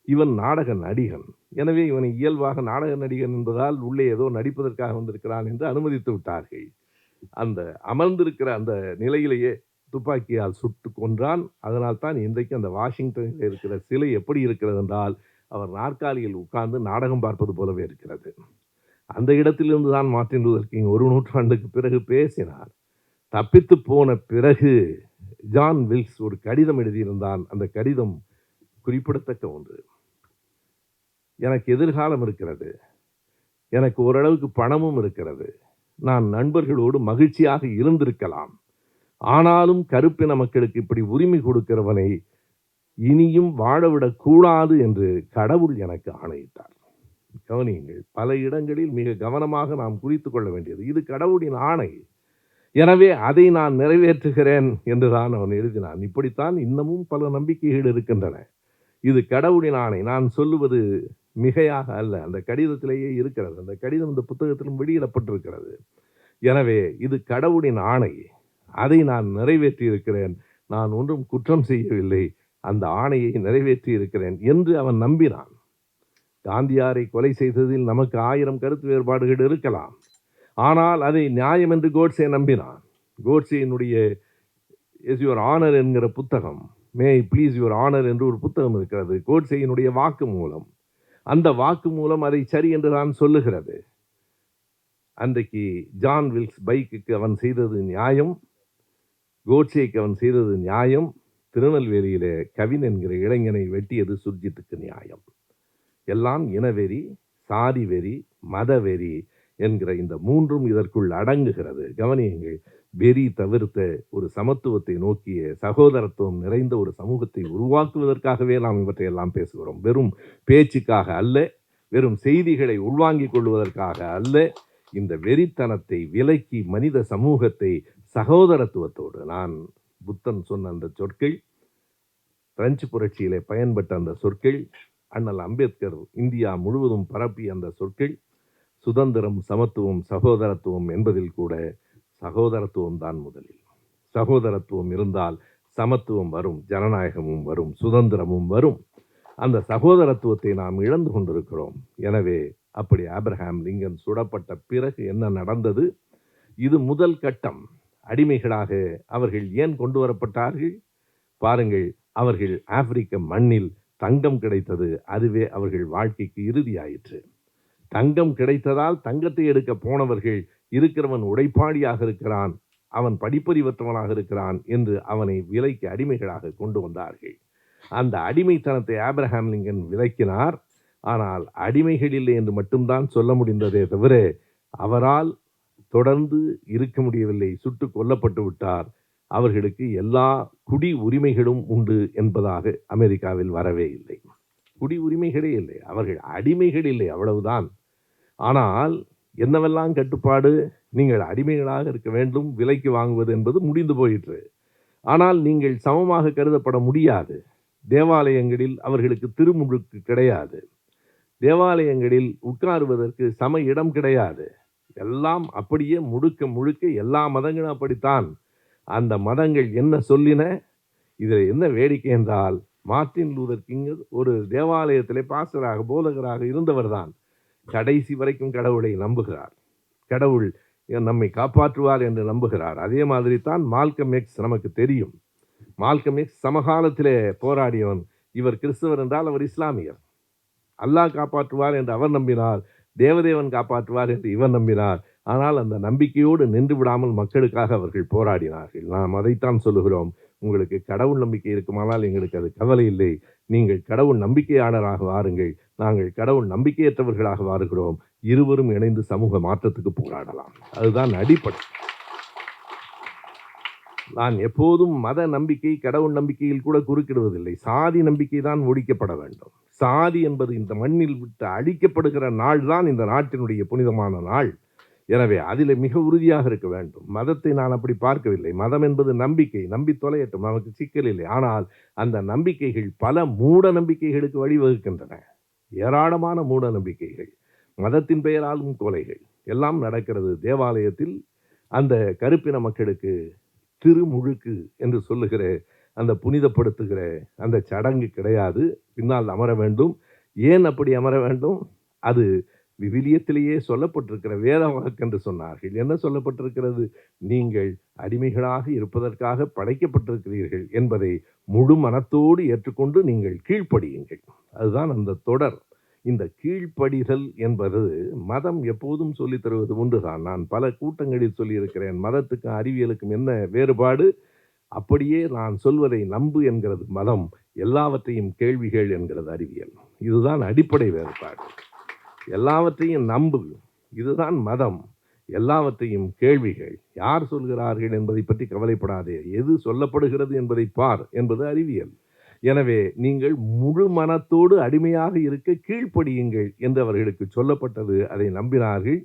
இவன் நாடக நடிகன். எனவே இவனை இயல்பாக நாடக நடிகன் என்பதால் உள்ளே ஏதோ நடிப்பதற்காக வந்திருக்கிறான் என்று அனுமதித்து விட்டார்கள். அந்த அமர்ந்திருக்கிற அந்த நிலையிலேயே துப்பாக்கியால் சுட்டு கொன்றான். அதனால் தான் இன்றைக்கு அந்த வாஷிங்டனில் இருக்கிற சிலை எப்படி இருக்கிறது என்றால், அவர் நாற்காலியில் உட்கார்ந்து நாடகம் பார்ப்பது போலவே இருக்கிறது. அந்த இடத்திலிருந்து தான் மார்ட்டின் லூதர் கிங் ஒரு நூற்றாண்டுக்கு பிறகு பேசினார். தப்பித்து போன பிறகு ஜான் வில்ஸ் ஒரு கடிதம் எழுதியிருந்தான். அந்த கடிதம் குறிப்பிடத்தக்க ஒன்று. எனக்கு எதிர்காலம் இருக்கிறது, எனக்கு ஓரளவுக்கு பணமும் இருக்கிறது, நான் நண்பர்களோடு மகிழ்ச்சியாக இருந்திருக்கலாம். ஆனாலும் கருப்பின மக்களுக்கு இப்படி உரிமை கொடுக்கிறவனை இனியும் வாழவிடக்கூடாது என்று கடவுள் எனக்கு ஆணையிட்டார். கவனியுங்கள், பல இடங்களில் மிக கவனமாக நாம் குறித்து கொள்ள வேண்டியது, இது கடவுளின் ஆணை. எனவே அதை நான் நிறைவேற்றுகிறேன் என்றுதான் அவன் எழுதினான். இப்படித்தான் இன்னமும் பல நம்பிக்கைகள் இருக்கின்றன. இது கடவுளின் ஆணை. நான் சொல்லுவது மிகையாக அல்ல. அந்த கடிதத்திலேயே இருக்கிறது. அந்த கடிதம் இந்த புத்தகத்திலும் வெளியிடப்பட்டிருக்கிறது. எனவே இது கடவுளின் ஆணை. அதை நான் நிறைவேற்றி இருக்கிறேன். நான் ஒன்றும் குற்றம் செய்யவில்லை. அந்த ஆணையை நிறைவேற்றி இருக்கிறேன் என்று அவன் நம்பினான். காந்தியாரை கொலை செய்ததில் நமக்கு 1000 கருத்து வேறுபாடுகள் இருக்கலாம். ஆனால் அதை நியாயம் என்று கோட்சே நம்பினான். கோட்சேயினுடைய எஸ் யுவர் ஆனர் என்கிற புத்தகம், மே ப்ளீஸ் யுவர் ஆனர் என்று ஒரு புத்தகம் இருக்கிறது. கோட்சேயினுடைய வாக்கு மூலம், அந்த வாக்கு மூலம் அதை சரி என்று தான் சொல்லுகிறது. அன்றைக்கு ஜான் வில்ஸ் பைக்கு அவன் செய்தது நியாயம், கோட்சேக்கு அவன் செய்தது நியாயம். திருநெல்வேலியிலே கவின் என்கிற இளைஞனை வெட்டியது சுர்ஜித்துக்கு நியாயம். எல்லாம் இனவெறி, சாதி வெறி, மதவெறி என்கிற இந்த மூன்றும் இதற்குள் அடங்குகிறது. கவனியுங்கள், வெறி தவிர்த்த ஒரு சமத்துவத்தை நோக்கிய சகோதரத்துவம் நிறைந்த ஒரு சமூகத்தை உருவாக்குவதற்காகவே நாம் இவற்றையெல்லாம் பேசுகிறோம். வெறும் பேச்சுக்காக அல்ல, வெறும் செய்திகளை உள்வாங்கிக் கொள்வதற்காக அல்ல. இந்த வெறித்தனத்தை விலக்கி மனித சமூகத்தை சகோதரத்துவத்தோடு, நான் புத்தன் சொன்ன அந்த சொற்கள், பிரெஞ்சு புரட்சியிலே பயன்பட்ட அந்த சொற்கள், அண்ணல் அம்பேத்கர் இந்தியா முழுவதும் பரப்பிய அந்த சொற்கள், சுதந்திரம், சமத்துவம், சகோதரத்துவம் என்பதில் கூட சகோதரத்துவம் தான் முதலில். சகோதரத்துவம் இருந்தால் சமத்துவம் வரும், ஜனநாயகமும் வரும், சுதந்திரமும் வரும். அந்த சகோதரத்துவத்தை நாம் இழந்து கொண்டிருக்கிறோம். எனவே அப்படி ஆபிரகாம் லிங்கன் சுடப்பட்ட பிறகு என்ன நடந்தது? இது முதல் கட்டம். அடிமைகளாக அவர்கள் ஏன் கொண்டு வரப்பட்டார்கள்? பாருங்கள், அவர்கள் ஆப்பிரிக்க மண்ணில் தங்கம் கிடைத்தது. அதுவே அவர்கள் வாழ்க்கைக்கு இறுதியாயிற்று. தங்கம் கிடைத்ததால் தங்கத்தை எடுக்க போனவர்கள், இருக்கிறவன் உடைப்பாடியாக இருக்கிறான், அவன் படிப்பறிவற்றவனாக இருக்கிறான் என்று அவனை விலைக்கு அடிமைகளாக கொண்டு வந்தார்கள். அந்த அடிமைத்தனத்தை ஆபிரகாம் லிங்கன் விலக்கினார். ஆனால் அடிமைகள் இல்லை என்று மட்டும்தான் சொல்ல முடிந்ததே தவிர அவரால் தொடர்ந்து இருக்க முடியவில்லை. சுட்டு கொல்லப்பட்டு விட்டார். அவர்களுக்கு எல்லா குடி உரிமைகளும் உண்டு என்பதாக அமெரிக்காவில் வரவே இல்லை. குடி உரிமைகளே இல்லை, அவர்கள் அடிமைகள் இல்லை, அவ்வளவுதான். ஆனால் என்னவெல்லாம் கட்டுப்பாடு? நீங்கள் அடிமைகளாக இருக்க வேண்டும், விலைக்கு வாங்குவது என்பது முடிந்து போயிற்று. ஆனால் நீங்கள் சமமாக கருதப்பட முடியாது. தேவாலயங்களில் அவர்களுக்கு திருமுழுக்கு கிடையாது. தேவாலயங்களில் உட்காருவதற்கு சம இடம் கிடையாது. எல்லாம் அப்படியே முழுக்க முழுக்க எல்லா மதங்களும் அப்படித்தான். அந்த மதங்கள் என்ன சொல்லின? இதில் என்ன வேடிக்கை என்றால், மார்ட்டின் லூதர் கிங் ஒரு தேவாலயத்திலே பாஸ்டராக, போதகராக இருந்தவர் தான். கடைசி வரைக்கும் கடவுளை நம்புகிறார். கடவுள் நம்மை காப்பாற்றுவார் என்று நம்புகிறார். அதே மாதிரி தான் மால்கம் எக்ஸ் நமக்கு தெரியும். மால்கம் எக்ஸ் சமகாலத்திலே போராடியவன். இவர் கிறிஸ்தவர் என்றால் அவர் இஸ்லாமியர். அல்லாஹ் காப்பாற்றுவார் என்று அவர் நம்பினார், தேவதேவன் காப்பாற்றுவார் என்று இவர் நம்பினார். ஆனால் அந்த நம்பிக்கையோடு நின்று விடாமல் மக்களுக்காக அவர்கள் போராடினார்கள். நாம் அதைத்தான் சொல்லுகிறோம். உங்களுக்கு கடவுள் நம்பிக்கை இருக்குமானால் எங்களுக்கு அது கவலை இல்லை. நீங்கள் கடவுள் நம்பிக்கையாளராக வாருங்கள், நாங்கள் கடவுள் நம்பிக்கையற்றவர்களாக வாருகிறோம். இருவரும் இணைந்து சமூக மாற்றத்துக்கு போராடலாம். அதுதான் அடிப்படை. நான் எப்போதும் மத நம்பிக்கை, கடவுள் நம்பிக்கையில் கூட குறுக்கிடுவதில்லை. சாதி நம்பிக்கை தான் ஒழிக்கப்பட வேண்டும். சாதி என்பது இந்த மண்ணில் விட்டு அழிக்கப்படுகிற நாள் தான் இந்த நாட்டினுடைய புனிதமான நாள். எனவே அதில் மிக உறுதியாக இருக்க வேண்டும். மதத்தை நான் அப்படி பார்க்கவில்லை. மதம் என்பது நம்பிக்கை. நம்பி தொலையட்டும், நமக்கு சிக்கல் இல்லை. ஆனால் அந்த நம்பிக்கைகள் பல மூட நம்பிக்கைகளுக்கு வழிவகுக்கின்றன. ஏராளமான மூட நம்பிக்கைகள், மதத்தின் பெயராலும் கொலைகள் எல்லாம் நடக்கிறது. தேவாலயத்தில் அந்த கருப்பின மக்களுக்கு திருமுழுக்கு என்று சொல்லுகிற அந்த புனிதப்படுத்துகிற அந்த சடங்கு கிடையாது. பின்னால் அமர வேண்டும். ஏன் அப்படி அமர வேண்டும்? அது விவிலியத்திலேயே சொல்லப்பட்டிருக்கிற வேத வாக்கு என்று சொன்னார்கள். என்ன சொல்லப்பட்டிருக்கிறது? நீங்கள் அடிமைகளாக இருப்பதற்காக படைக்கப்பட்டிருக்கிறீர்கள் என்பதை முழு மனத்தோடு ஏற்றுக்கொண்டு நீங்கள் கீழ்ப்படியுங்கள். அதுதான் அந்த தொடர். இந்த கீழ்ப்படிதல் என்பது மதம் எப்போதும் சொல்லித் தருவது ஒன்றுதான். நான் பல கூட்டங்களில் சொல்லியிருக்கிறேன். மதத்துக்கும் அறிவியலுக்கும் என்ன வேறுபாடு? அப்படியே நான் சொல்வதை நம்பு என்கிறது மதம், எல்லாவற்றையும் கேள்விகள் என்கிறது அறிவியல். இதுதான் அடிப்படை வேறுபாடு. எல்லாவற்றையும் நம்பு, இதுதான் மதம். எல்லாவற்றையும் கேள்விகள், யார் சொல்கிறார்கள் என்பதை பற்றி கவலைப்படாதே, எது சொல்லப்படுகிறது என்பதை பார் என்பது அறிவியல். எனவே நீங்கள் முழு மனத்தோடு அடிமையாக இருக்க கீழ்ப்படியுங்கள் என்று அவர்களுக்கு சொல்லப்பட்டது. அதை நம்பினார்கள்.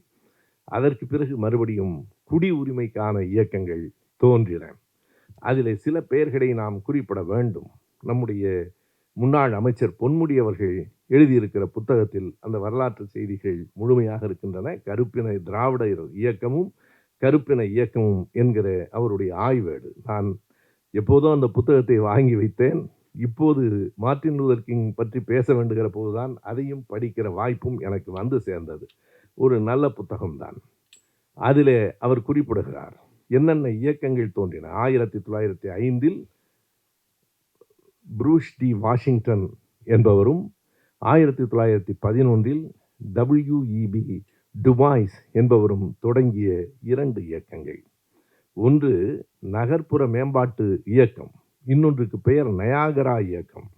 அதற்கு பிறகு மறுபடியும் குடி உரிமைக்கான இயக்கங்கள் தோன்றின. அதில் சில பெயர்களை நாம் குறிப்பிட வேண்டும். நம்முடைய முன்னாள் அமைச்சர் பொன்முடி அவர்கள் எழுதியிருக்கிற புத்தகத்தில் அந்த வரலாற்று செய்திகள் முழுமையாக இருக்கின்றன. கருப்பின திராவிட இயக்கமும் கருப்பின இயக்கமும் என்கிற அவருடைய ஆய்வேடு. நான் எப்போதும் அந்த புத்தகத்தை வாங்கி வைத்தேன். இப்போது மார்ட்டின் லூதர் கிங் பற்றி பேச வேண்டுகிற போதுதான் அதையும் படிக்கிற வாய்ப்பும் எனக்கு வந்து சேர்ந்தது. ஒரு நல்ல புத்தகம்தான். அதிலே அவர் குறிப்பிடுகிறார் என்னென்ன இயக்கங்கள் தோன்றின. 1905 ப்ரூஸ் டி வாஷிங்டன் என்பவரும், 1911 WEB டுபாய்ஸ் என்பவரும் தொடங்கிய 2 இயக்கங்கள். ஒன்று நகர்ப்புற மேம்பாட்டு இயக்கம், இன்னொன்றுக்கு பெயர் நயாகரா இயக்கம்.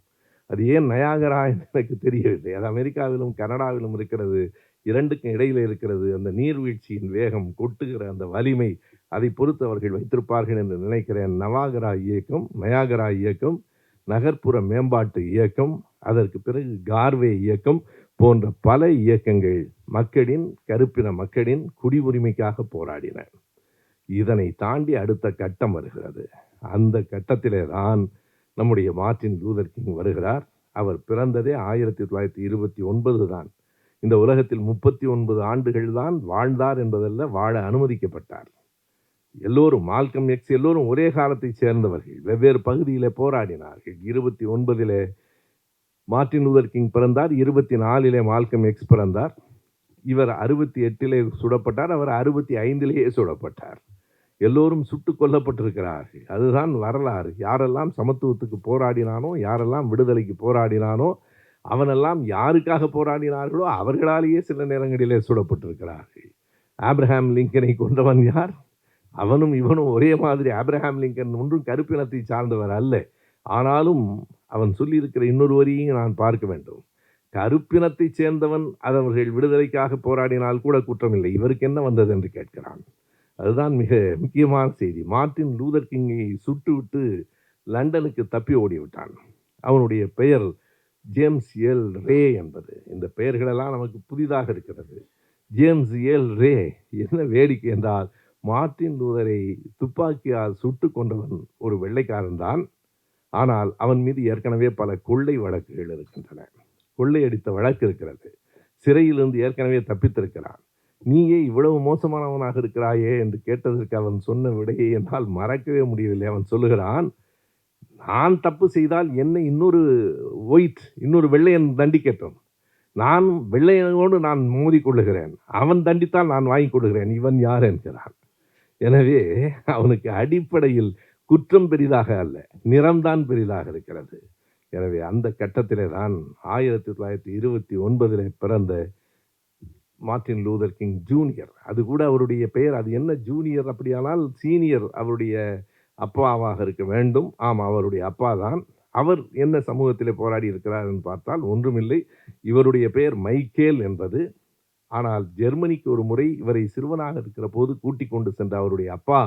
அது ஏன் நயாகரா என்று எனக்கு தெரியவில்லை. அது அமெரிக்காவிலும் கனடாவிலும் இருக்கிறது. இரண்டுக்கும் இடையில் இருக்கிறது. அந்த நீர்வீழ்ச்சியின் வேகம், கொட்டுகிற அந்த வலிமை, அதை பொறுத்து அவர்கள் வைத்திருப்பார்கள் என்று நினைக்கிறேன். நயாகரா இயக்கம், நகர்ப்புற மேம்பாட்டு இயக்கம், அதற்கு பிறகு கார்வே இயக்கம் போன்ற பல இயக்கங்கள் கருப்பின மக்களின் குடியுரிமைக்காக போராடின. இதனை தாண்டி அடுத்த கட்டம் வருகிறது. அந்த கட்டத்திலே தான் நம்முடைய மார்ட்டின் லூதர் கிங் வருகிறார். அவர் பிறந்ததே 1929 தான். இந்த உலகத்தில் 39 ஆண்டுகள் தான் வாழ்ந்தார் என்பதல்ல, வாழ அனுமதிக்கப்பட்டார். எல்லோரும், மால்கம் எக்ஸ் எல்லோரும் ஒரே காலத்தை சேர்ந்தவர்கள், வெவ்வேறு பகுதியிலே போராடினார்கள். 29 மார்ட்டின் லூதர் கிங் பிறந்தார். 24 மால்கம் எக்ஸ் பிறந்தார். இவர் 68 சுடப்பட்டார். அவர் 65 சுடப்பட்டார். எல்லோரும் சுட்டு கொல்லப்பட்டிருக்கிறார்கள். அதுதான் வரலாறு. யாரெல்லாம் சமத்துவத்துக்கு போராடினானோ, யாரெல்லாம் விடுதலைக்கு போராடினானோ, அவனெல்லாம் யாருக்காக போராடினார்களோ அவர்களாலேயே சில நேரங்களிலே சுடப்பட்டிருக்கிறார்கள். ஆப்ரஹாம் லிங்கனை கொன்றவன் யார்? அவனும் இவனும் ஒரே மாதிரி. ஆப்ரஹாம் லிங்கன் ஒன்றும் கருப்பினத்தை சார்ந்தவர் அல்ல. ஆனாலும் அவன் சொல்லியிருக்கிற இன்னொரு வரியும் நான் பார்க்க வேண்டும். கருப்பினத்தை சேர்ந்தவன் அவர்கள் விடுதலைக்காக போராடினால் கூட குற்றமில்லை, இவருக்கு என்ன வந்தது என்று கேட்கிறான். அதுதான் மிக முக்கியமான செய்தி. மார்ட்டின் லூதர் கிங்கை சுட்டுவிட்டு லண்டனுக்கு தப்பி ஓடிவிட்டான். அவனுடைய பெயர் ஜேம்ஸ் எல் ரே என்பது. இந்த பெயர்களெல்லாம் நமக்கு புதிதாக இருக்கிறது. ஜேம்ஸ் எல் ரே. என்ன வேடிக்கை என்றால், மார்ட்டின் லூதரை துப்பாக்கியால் சுட்டு கொண்டவன் ஒரு வெள்ளைக்காரன் தான். ஆனால் அவன் மீது ஏற்கனவே பல கொள்ளை வழக்குகள் இருக்கின்றன. கொள்ளையடித்த வழக்கு இருக்கிறது. சிறையிலிருந்து ஏற்கனவே தப்பித்திருக்கிறான். நீயே இவ்வளவு மோசமானவனாக இருக்கிறாயே என்று கேட்டதற்கு அவன் சொன்ன விடையை என்னால் மறக்கவே முடியவில்லை. அவன் சொல்லுகிறான், நான் தப்பு செய்தால் என்னை இன்னொரு வெள்ளையன் தண்டிக்கட்டும். நான் வெள்ளையனோடு நான் மோதிக்கொள்ளுகிறேன். அவன் தண்டித்தால் நான் வாங்கிக் கொள்ளுகிறேன். இவன் யார் என்கிறான். எனவே அவனுக்கு அடிப்படையில் குற்றம் பெரிதாக அல்ல, நிறம்தான் பெரிதாக இருக்கிறது. எனவே அந்த கட்டத்திலே தான் 1929 பிறந்த மார்ட்டின் லூதர் கிங் ஜூனியர், அது கூட அவருடைய பெயர், அது என்ன ஜூனியர் அப்படியானால் சீனியர் அவருடைய அப்பாவாக இருக்க வேண்டும். ஆமாம், அவருடைய அப்பா தான். அவர் என்ன சமூகத்திலே போராடி இருக்கிறார் என்று பார்த்தால் ஒன்றுமில்லை, இவருடைய பெயர் மைக்கேல் என்பது. ஆனால் ஜெர்மனிக்கு ஒரு முறை இவரை சிறுவனாக இருக்கிற போது கூட்டிக் கொண்டு சென்ற அவருடைய அப்பா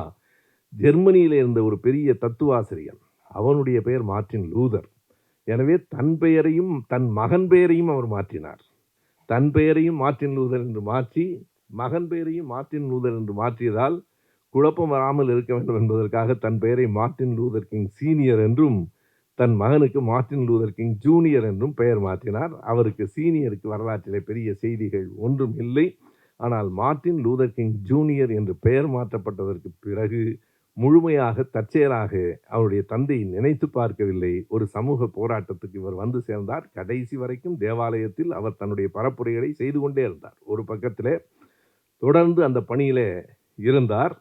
ஜெர்மனியிலே இருந்த ஒரு பெரிய தத்துவாசிரியர், அவனுடைய பெயர் மார்ட்டின் லூதர். எனவே தன் பெயரையும் தன் மகன் பெயரையும் அவர் மாற்றினார். தன் பெயரையும் மார்ட்டின் லூதர் என்று மாற்றி மகன் பெயரையும் மார்ட்டின் லூதர் என்று மாற்றியதால் குழப்பம் வராமல் இருக்க வேண்டும் என்பதற்காக தன் பெயரை மார்ட்டின் லூதர் கிங் சீனியர் என்றும் தன் மகனுக்கு மார்ட்டின் லூதர் கிங் ஜூனியர் என்றும் பெயர் மாற்றினார். அவருக்கு சீனியருக்கு வரலாற்றிலே பெரிய செய்திகள் ஒன்றும் இல்லை. ஆனால் மார்ட்டின் லூதர் கிங் ஜூனியர் என்று பெயர் மாற்றப்பட்டதற்கு பிறகு முழுமையாக தற்செயலாக அவருடைய தந்தை நினைத்து பார்க்கவில்லை. ஒரு சமூக போராட்டத்துக்கு இவர் வந்து சேர்ந்தார். கடைசி வரைக்கும் தேவாலயத்தில் அவர் தன்னுடைய பரப்புரைகளை செய்து கொண்டே இருந்தார். ஒரு பக்கத்திலே தொடர்ந்து அந்த பணியிலே இருந்தார்.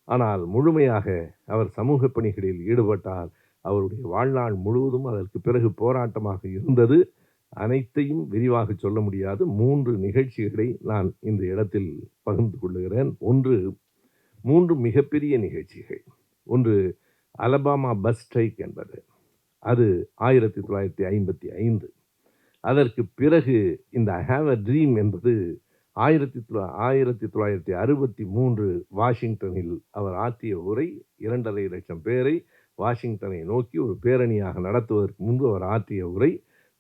ஆனால் முழுமையாக அவர் சமூக பணிகளில் ஈடுபட்டார். அவருடைய வாழ்நாள் முழுவதும் அதற்கு பிறகு போராட்டமாக இருந்தது. அனைத்தையும் விரிவாக சொல்ல முடியாது. 3 நிகழ்ச்சிகளை நான் இந்த இடத்தில் பகிர்ந்து கொள்ளுகிறேன். 3 மிகப்பெரிய நிகழ்ச்சிகள். ஒன்று அலபாமா பஸ் ஸ்ட்ரைக் என்பது, அது 1955. அதற்கு பிறகு இந்த ஐ ஹாவ் அ ட்ரீம் என்பது 1963 வாஷிங்டனில் அவர் ஆற்றிய உரை. 2.5 லட்சம் பேரை வாஷிங்டனை நோக்கி ஒரு பேரணியாக நடத்துவதற்கு முன்பு அவர் ஆற்றிய உரை.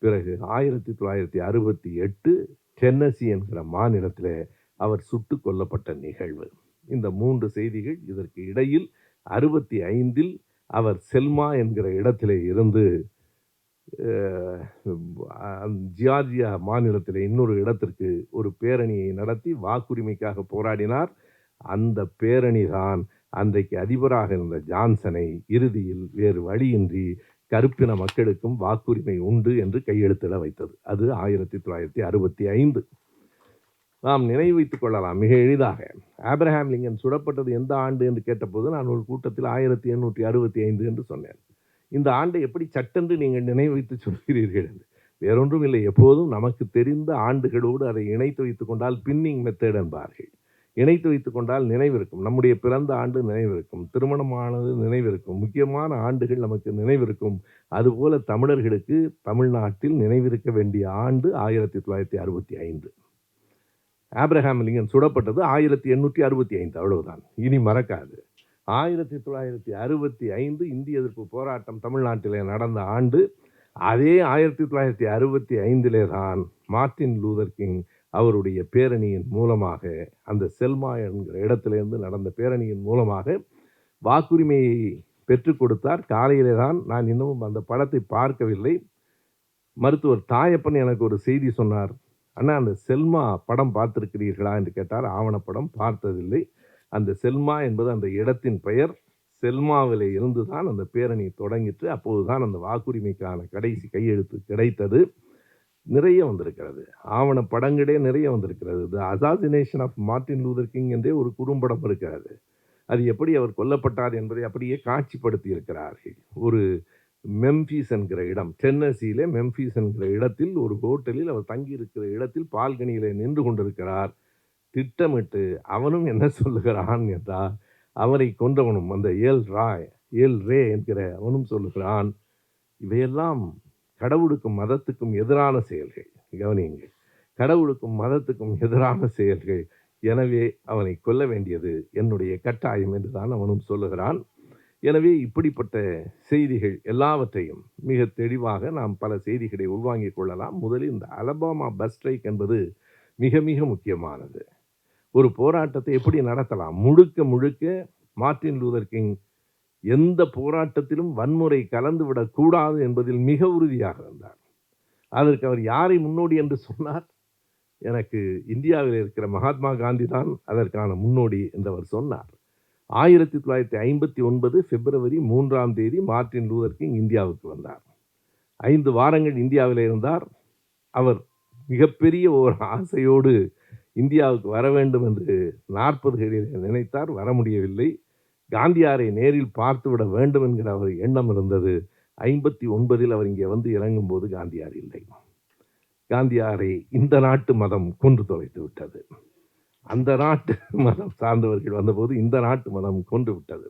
பிறகு 1968 டென்னசி என்கிற மாநிலத்தில் அவர் சுட்டு கொல்லப்பட்ட நிகழ்வு. இந்த 3 செய்திகள். இதற்கு இடையில் 65 அவர் செல்மா என்கிற இடத்திலே இருந்து ஜியார்ஜியா மாநிலத்தில் இன்னொரு இடத்திற்கு ஒரு பேரணியை நடத்தி வாக்குரிமைக்காக போராடினார். அந்த பேரணி தான் அன்றைக்கு அதிபராக இருந்த ஜான்சனை இறுதியில் வேறு வழியின்றி கருப்பின மக்களுக்கும் வாக்குரிமை உண்டு என்று கையெழுத்திட வைத்தது. அது 1965. நாம் நினைவு வைத்துக் கொள்ளலாம் மிக எளிதாக. ஆப்ரஹாம் லிங்கன் சுடப்பட்டது எந்த ஆண்டு என்று கேட்டபோது நான் ஒரு கூட்டத்தில் 1865 என்று சொன்னேன். இந்த ஆண்டை எப்படி சட்டென்று நீங்கள் நினைவு வைத்து சொல்கிறீர்கள் என்று. வேறொன்றும் இல்லை, எப்போதும் நமக்கு தெரிந்த ஆண்டுகளோடு அதை இணைத்து வைத்துக் கொண்டால் பின்னிங் மெத்தட் என்பார்கள். இணைத்து வைத்துக் கொண்டால் நினைவிருக்கும். நம்முடைய பிறந்த ஆண்டு நினைவிருக்கும், திருமணமானது நினைவிருக்கும், முக்கியமான ஆண்டுகள் நமக்கு நினைவிருக்கும். அதுபோல தமிழர்களுக்கு தமிழ்நாட்டில் நினைவிருக்க வேண்டிய ஆண்டு 1965. ஆப்ரஹாம் லிங்கன் சுடப்பட்டது 1865, அவ்வளவுதான். இனி மறக்காது. 1965 இந்திய எதிர்ப்பு போராட்டம் தமிழ்நாட்டிலே நடந்த ஆண்டு. அதே 1965 தான் மார்ட்டின் லூதர் கிங் அவருடைய பேரணியின் மூலமாக, அந்த செல்மா என்கிற இடத்திலிருந்து நடந்த பேரணியின் மூலமாக வாக்குரிமையை பெற்றுக் கொடுத்தார். காலையிலே தான், நான் இன்னமும் அந்த படத்தை பார்க்கவில்லை, மருத்துவர் தாயப்பன் எனக்கு ஒரு செய்தி சொன்னார். அண்ணா, அந்த செல்மா படம் பார்த்திருக்கிறீர்களா என்று கேட்டார். ஆவணப்படம் பார்த்ததில்லை. அந்த செல்மா என்பது அந்த இடத்தின் பெயர். செல்மாவிலே இருந்து தான் அந்த பேரணி தொடங்கிட்டு, அப்போதுதான் அந்த வாக்குரிமைக்கான கடைசி கையெழுத்து கிடைத்தது. நிறைய வந்திருக்கிறது, ஆவண படங்களே நிறைய வந்திருக்கிறது. The assassination of Martin Luther King என்றே ஒரு குறும்படம் இருக்கிறது. அது எப்படி அவர் கொல்லப்பட்டார் என்பதை அப்படியே காட்சிப்படுத்தி இருக்கிறார்கள். ஒரு மெம்பிஸ் என்கிற இடம், டென்னசியிலே மெம்பிஸ் என்கிற இடத்தில் ஒரு ஹோட்டலில் அவர் தங்கியிருக்கிற இடத்தில் பால்கனியிலே நின்று கொண்டிருக்கிறார். திட்டமிட்டு அவனும் என்ன சொல்லுகிறான் என்றால், அவரை கொன்றவனும் அந்த ஏல் ரே என்கிற அவனும் சொல்லுகிறான், இவையெல்லாம் கடவுளுக்கும் மதத்துக்கும் எதிரான செயல்கள். கவனியுங்கள், கடவுளுக்கும் மதத்துக்கும் எதிரான செயல்கள். எனவே அவனை கொல்ல வேண்டியது என்னுடைய கட்டாயம் என்றுதான் அவனும் சொல்லுகிறான். எனவே இப்படிப்பட்ட செய்திகள் எல்லாவற்றையும் மிக தெளிவாக நாம் பல செய்திகளை உள்வாங்கிக் கொள்ளலாம். முதலில் இந்த அலபாமா பஸ் ஸ்ட்ரைக் என்பது மிக மிக முக்கியமானது. ஒரு போராட்டத்தை எப்படி நடத்தலாம்? முழுக்க முழுக்க மார்ட்டின் லூதர் கிங் எந்த போராட்டத்திலும் வன்முறை கலந்துவிடக்கூடாது என்பதில் மிக உறுதியாக இருந்தார். அதற்கு அவர் யாரை முன்னோடி என்று சொன்னார்? எனக்கு இந்தியாவில் இருக்கிற மகாத்மா காந்தி தான் அதற்கான முன்னோடி என்று அவர் சொன்னார். 1959 பிப்ரவரி 3ஆம் தேதி மார்ட்டின் லூதர் கிங் இந்தியாவுக்கு வந்தார். 5 வாரங்கள் இந்தியாவில் இருந்தார். அவர் மிகப்பெரிய ஒரு ஆசையோடு இந்தியாவுக்கு வர வேண்டும் என்று 40களில் நினைத்தார். வர முடியவில்லை. காந்தியாரை நேரில் பார்த்துவிட வேண்டும் என்கிற அவர் எண்ணம் இருந்தது. 59 அவர் இங்கே வந்து இறங்கும்போது காந்தியார் இல்லை. காந்தியாரை இந்த நாட்டு மதம் கொன்று தொலைத்து விட்டது. அந்த நாட்டு மதம் சார்ந்தவர்கள் வந்தபோது இந்த நாட்டு மதம் கொன்று விட்டது.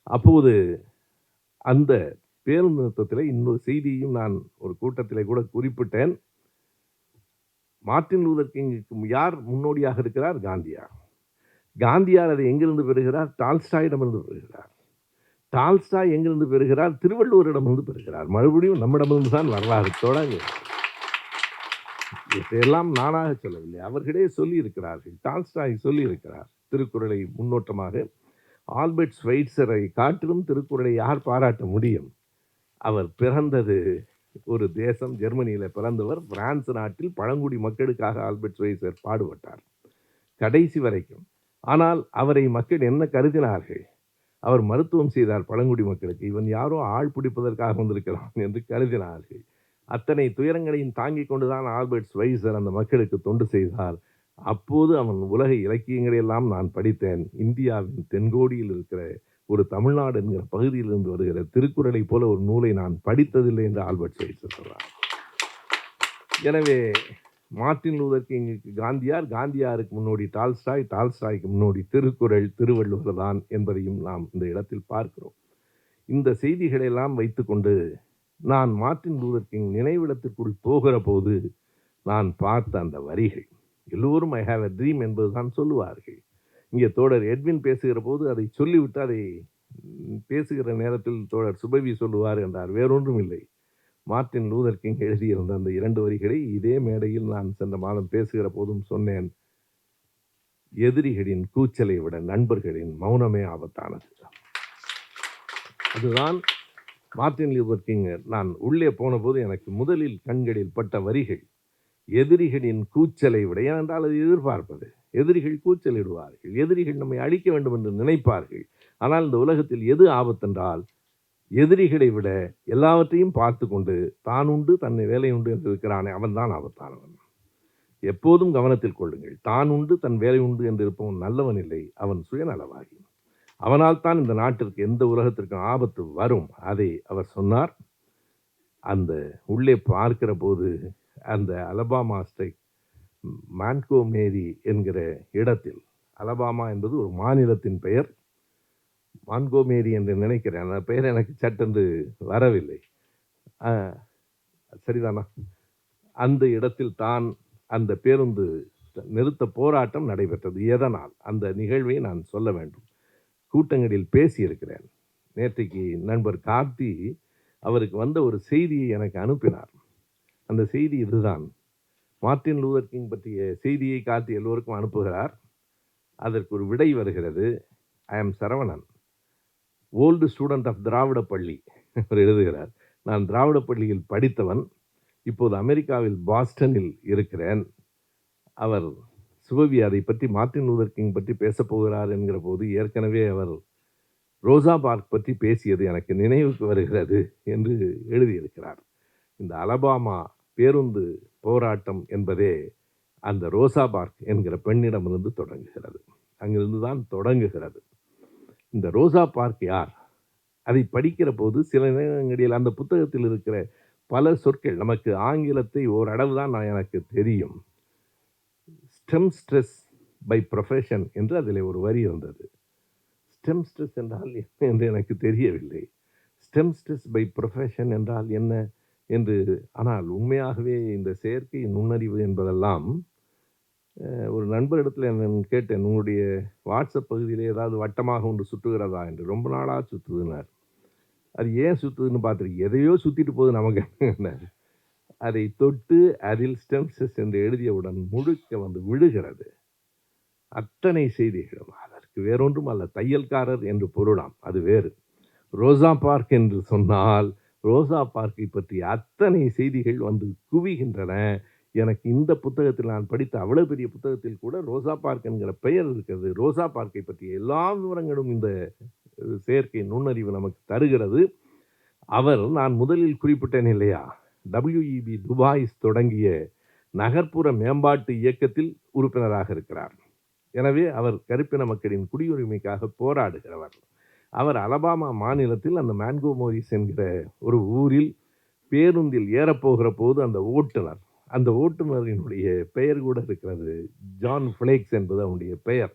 அப்போது அந்த பேருந்து நிறுத்தத்தில் இன்னொரு செய்தியையும் நான் ஒரு கூட்டத்திலே கூட குறிப்பிட்டேன். மார்ட்டின் லூதர் கிங்குக்கு யார் முன்னோடியாக இருக்கிறார்? காந்தியார். காந்தியார் அதை எங்கிருந்து பெறுகிறார்? டால்ஸ்டாயிடமிருந்து பெறுகிறார். டால்ஸ்டாய் எங்கிருந்து பெறுகிறார்? திருவள்ளுவரிடமிருந்து பெறுகிறார். மறுபடியும் நம்மிடமிருந்து தான் வரலாறு தொடங்கு. இதையெல்லாம் நானாக சொல்லவில்லை, அவர்களே சொல்லி இருக்கிறார்கள். டால்ஸ்டாய் சொல்லி இருக்கிறார். திருக்குறளை முன்னோட்டமாக ஆல்பர்ட் ஸ்வைட்சரை காட்டிலும் திருக்குறளை யார் பாராட்ட முடியும்? அவர் பிறந்தது ஒரு தேசம், ஜெர்மனியில் பிறந்தவர். பிரான்ஸ் நாட்டில் பழங்குடி மக்களுக்காக ஆல்பர்ட் ஸ்வைட்சர் பாடுபட்டார் கடைசி வரைக்கும். ஆனால் அவரை மக்கள் என்ன கருதினார்கள்? அவர் மருத்துவம் செய்தார் பழங்குடி மக்களுக்கு. இவன் யாரோ ஆள் பிடிப்பதற்காக வந்திருக்கிறான் என்று கருதினார்கள். அத்தனை துயரங்களையும் தாங்கிக் கொண்டுதான் ஆல்பர்ட் ஸ்வைட்சர் அந்த மக்களுக்கு தொண்டு செய்தார். அப்போது அவன் உலக இலக்கியங்களையெல்லாம் நான் படித்தேன். இந்தியாவின் தென்கோடியில் இருக்கிற ஒரு தமிழ்நாடு என்கிற பகுதியிலிருந்து வருகிற திருக்குறளை போல ஒரு நூலை நான் படித்ததில்லை என்று ஆல்பர்ட் ஸ்வைட்சர் சொல்றார். எனவே மார்ட்டின் லூதர் கிங்குக்கு காந்தியார், காந்தியாருக்கு முன்னோடி டால்ஸ்டாய், டால்ஸ்டாய்க்கு முன்னோடி திருக்குறள், திருவள்ளுவர் தான் என்பதையும் நாம் இந்த இடத்தில் பார்க்கிறோம். இந்த செய்திகளை எல்லாம் வைத்துக்கொண்டு நான் மார்ட்டின் லூதர் கிங் நினைவிடத்திற்குள் போகிற போது நான் பார்த்த அந்த வரிகள், எல்லோரும் ஐ ஹாவ் எ ட்ரீம் என்பதுதான் சொல்லுவார்கள். இங்கே தோழர் எட்வின் பேசுகிற போது அதை சொல்லிவிட்டு அதை பேசுகிற நேரத்தில் தோழர் சுபவி சொல்லுவார் என்றார். வேறொன்றும் இல்லை, மார்ட்டின் லூதர் கிங் எழுதியிருந்த அந்த 2 வரிகளை இதே மேடையில் நான் சென்ற மாதம் பேசுகிற போதும் சொன்னேன். எதிரிகளின் கூச்சலை விட நண்பர்களின் மௌனமே ஆபத்தானது. அதுதான் மார்ட்டின் லூதர் கிங். நான் உள்ளே போன போது எனக்கு முதலில் கண்களில் பட்ட வரிகள். எதிரிகளின் கூச்சலை விட, ஏனென்றால் அது எதிர்பார்ப்பது. எதிரிகள் கூச்சலிடுவார்கள், எதிரிகள் நம்மை அழிக்க வேண்டும் என்று நினைப்பார்கள். ஆனால் இந்த உலகத்தில் எது ஆபத்தென்றால், எதிரிகளை விட எல்லாவற்றையும் பார்த்து கொண்டு தான் உண்டு தன்னை வேலை உண்டு என்று இருக்கிறானே அவன் தான் ஆபத்தானவன். எப்போதும் கவனத்தில் கொள்ளுங்கள். தான் உண்டு தன் வேலை உண்டு என்று இருப்பவன் நல்லவன் இல்லை, அவன் சுயநலவாகி. அவனால் தான் இந்த நாட்டிற்கு எந்த உலகத்திற்கும் ஆபத்து வரும். அதை அவர் சொன்னார். அந்த உள்ளே பார்க்கிற போது அந்த அலபாமா ஸ்டேட் மான்கோமேரி என்கிற இடத்தில், அலபாமா என்பது ஒரு மாநிலத்தின் பெயர், மான்கோமேரி என்று நினைக்கிறேன். அந்த பெயர் எனக்கு சட்டென்று வரவில்லை. சரிதானா? அந்த இடத்தில் தான் அந்த பேருந்து நிறுத்த போராட்டம் நடைபெற்றது. எதனால்? அந்த நிகழ்வை நான் சொல்ல வேண்டும். கூட்டங்களில் பேசியிருக்கிறேன். நேற்றைக்கு நண்பர் கார்த்தி அவருக்கு வந்த ஒரு செய்தியை எனக்கு அனுப்பினார். அந்த செய்தி இதுதான். மார்ட்டின் லூதர் கிங் பற்றிய செய்தியை கார்த்தி எல்லோருக்கும் அனுப்புகிறார். அதற்கு ஒரு விடை வருகிறது. I M Saravanan, old student of Dravida Palli. அவர் எழுதுகிறார், நான் திராவிட பள்ளியில் படித்தவன், இப்போது அமெரிக்காவில் பாஸ்டனில் இருக்கிறேன். அவர் சுபவி அதை பற்றி மார்ட்டின் லூதர் கிங் பற்றி பேசப்போகிறார் என்கிற போது ஏற்கனவே அவர் ரோசா பார்க் பற்றி பேசியது எனக்கு நினைவுக்கு வருகிறது என்று எழுதியிருக்கிறார். இந்த அலபாமா பேருந்து போராட்டம் என்பதே அந்த ரோசா பார்க் என்கிற பெண்ணிடமிருந்து தொடங்குகிறது. அங்கிருந்து தான் தொடங்குகிறது. இந்த ரோசா பார்க் யார்? அதை படிக்கிற போது சில நேரங்களில் அந்த புத்தகத்தில் இருக்கிற பல சொற்கள் நமக்கு ஆங்கிலத்தை ஓரளவு தான் எனக்கு தெரியும். ஸ்டெம் ஸ்ட்ரெஸ் பை ப்ரொஃபஷன் என்று அதில் ஒரு வரி இருந்தது. ஸ்டெம் ஸ்ட்ரெஸ் என்றால் என்ன என்று எனக்கு தெரியவில்லை. ஸ்டெம் ஸ்ட்ரெஸ் பை ப்ரொஃபஷன் என்றால் என்ன என்று. ஆனால் உண்மையாகவே இந்த செயற்கை நுண்ணறிவு என்பதெல்லாம், ஒரு நண்பரிடத்தில் நான் கேட்டேன், உங்களுடைய வாட்ஸ்அப் பகுதியில் ஏதாவது வட்டமாக ஒன்று சுற்றுகிறதா என்று. ரொம்ப நாளாக சுற்றுதுனார். அது ஏன் சுற்றுதுன்னு பார்த்துருக்கு, எதையோ சுற்றிட்டு போகுது நமக்கு என்ன. அதை தொட்டு அதில் ஸ்டெம் ஸ்ட்ரெஸ் என்று எழுதியவுடன் முழுக்க வந்து விழுகிறது அத்தனை செய்திகளும். அதற்கு வேறொன்றும் அல்ல, தையல்காரர் என்று பொருளாம், அது வேறு. ரோசா பார்க் என்று சொன்னால் ரோசா பார்க்கை பற்றி அத்தனை செய்திகள் வந்து குவிகின்றன. எனக்கு இந்த புத்தகத்தில் நான் படித்த அவ்வளவு பெரிய புத்தகத்தில் கூட ரோசா பார்க் என்கிற பெயர் இருக்கிறது. ரோசா பார்க்கை பற்றிய எல்லா விவரங்களும் இந்த செயற்கை நுண்ணறிவு நமக்கு தருகிறது. அவர் நான் முதலில் குறிப்பிட்டேன் இல்லையா, WEB துபாய்ஸ் தொடங்கிய நகர்ப்புற மேம்பாட்டு இயக்கத்தில் உறுப்பினராக இருக்கிறார். எனவே அவர் கருப்பின மக்களின் குடியுரிமைக்காக போராடுகிறவர். அவர் அலபாமா மாநிலத்தில் அந்த மான்கோமோரிஸ் என்கிற ஒரு ஊரில் பேருந்தில் ஏறப்போகிற போது அந்த ஓட்டுநரினுடைய பெயர் கூட இருக்கிறது. ஜான் ஃபிளேக்ஸ் என்பது அவனுடைய பெயர்.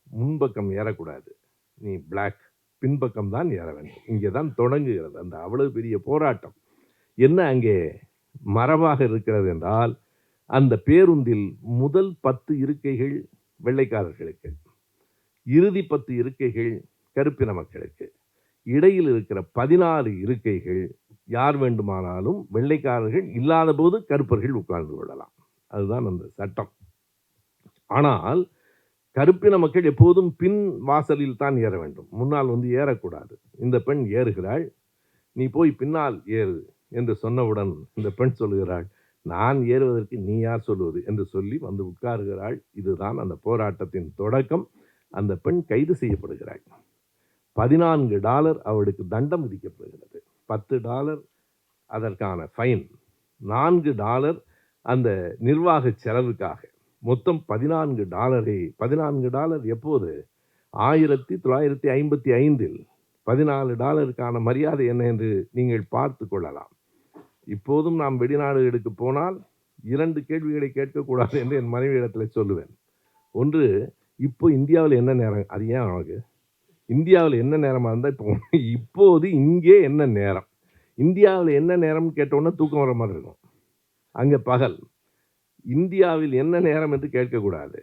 முன்பக்கம் ஏறக்கூடாது, நீ பிளாக், பின்பக்கம் தான் ஏற வேண்டும். இங்கே தான் தொடங்குகிறது அந்த அவ்வளவு பெரிய போராட்டம். என்ன அங்கே மரபாக இருக்கிறது என்றால், அந்த பேருந்தில் முதல் 10 இருக்கைகள் வெள்ளைக்காரர்களுக்கு, இறுதி 10 இருக்கைகள் கருப்பின மக்களுக்கு, இடையில் இருக்கிற 14 இருக்கைகள் யார் வேண்டுமானாலும் வெள்ளைக்காரர்கள் இல்லாத போது கருப்பர்கள் உட்கார்ந்து கொள்ளலாம். அதுதான் அந்த சட்டம். ஆனால் கருப்பின மக்கள் எப்போதும் பின் வாசலில் தான் ஏற வேண்டும், முன்னால் வந்து ஏறக்கூடாது. இந்த பெண் ஏறுகிறாள், நீ போய் பின்னால் ஏறு என்று சொன்னவுடன் இந்த பெண் சொல்லுகிறாள், நான் ஏறுவதற்கு நீ யார் சொல்லுவது என்று சொல்லி வந்து உட்காருகிறாள். இதுதான் அந்த போராட்டத்தின் தொடக்கம். அந்த பெண் கைது செய்யப்படுகிறாள். $14 அவளுக்கு தண்டம் விதிக்கப்படுகிறது. $10 அதற்கான ஃபைன், $4 அந்த நிர்வாக செலவுக்காக. மொத்தம் $14. $14 எப்போது? 1955இல் $14க்கான மரியாதை என்ன என்று நீங்கள் பார்த்து கொள்ளலாம். இப்போதும் நாம் வெளிநாடுகளுக்கு போனால் 2 கேள்விகளை கேட்கக்கூடாது என்று என் மனைவியிடத்தில் சொல்லுவேன். ஒன்று, இப்போ இந்தியாவில் என்ன நேரம்? அது ஏன் அவனுக்கு இந்தியாவில் என்ன நேரமாக இருந்தால் இப்போது இங்கே என்ன நேரம்? இந்தியாவில் என்ன நேரம்னு கேட்டோன்னா தூக்கம் வர மாதிரி இருக்கும். அங்கே பகல். இந்தியாவில் என்ன நேரம் என்று கேட்கக்கூடாது.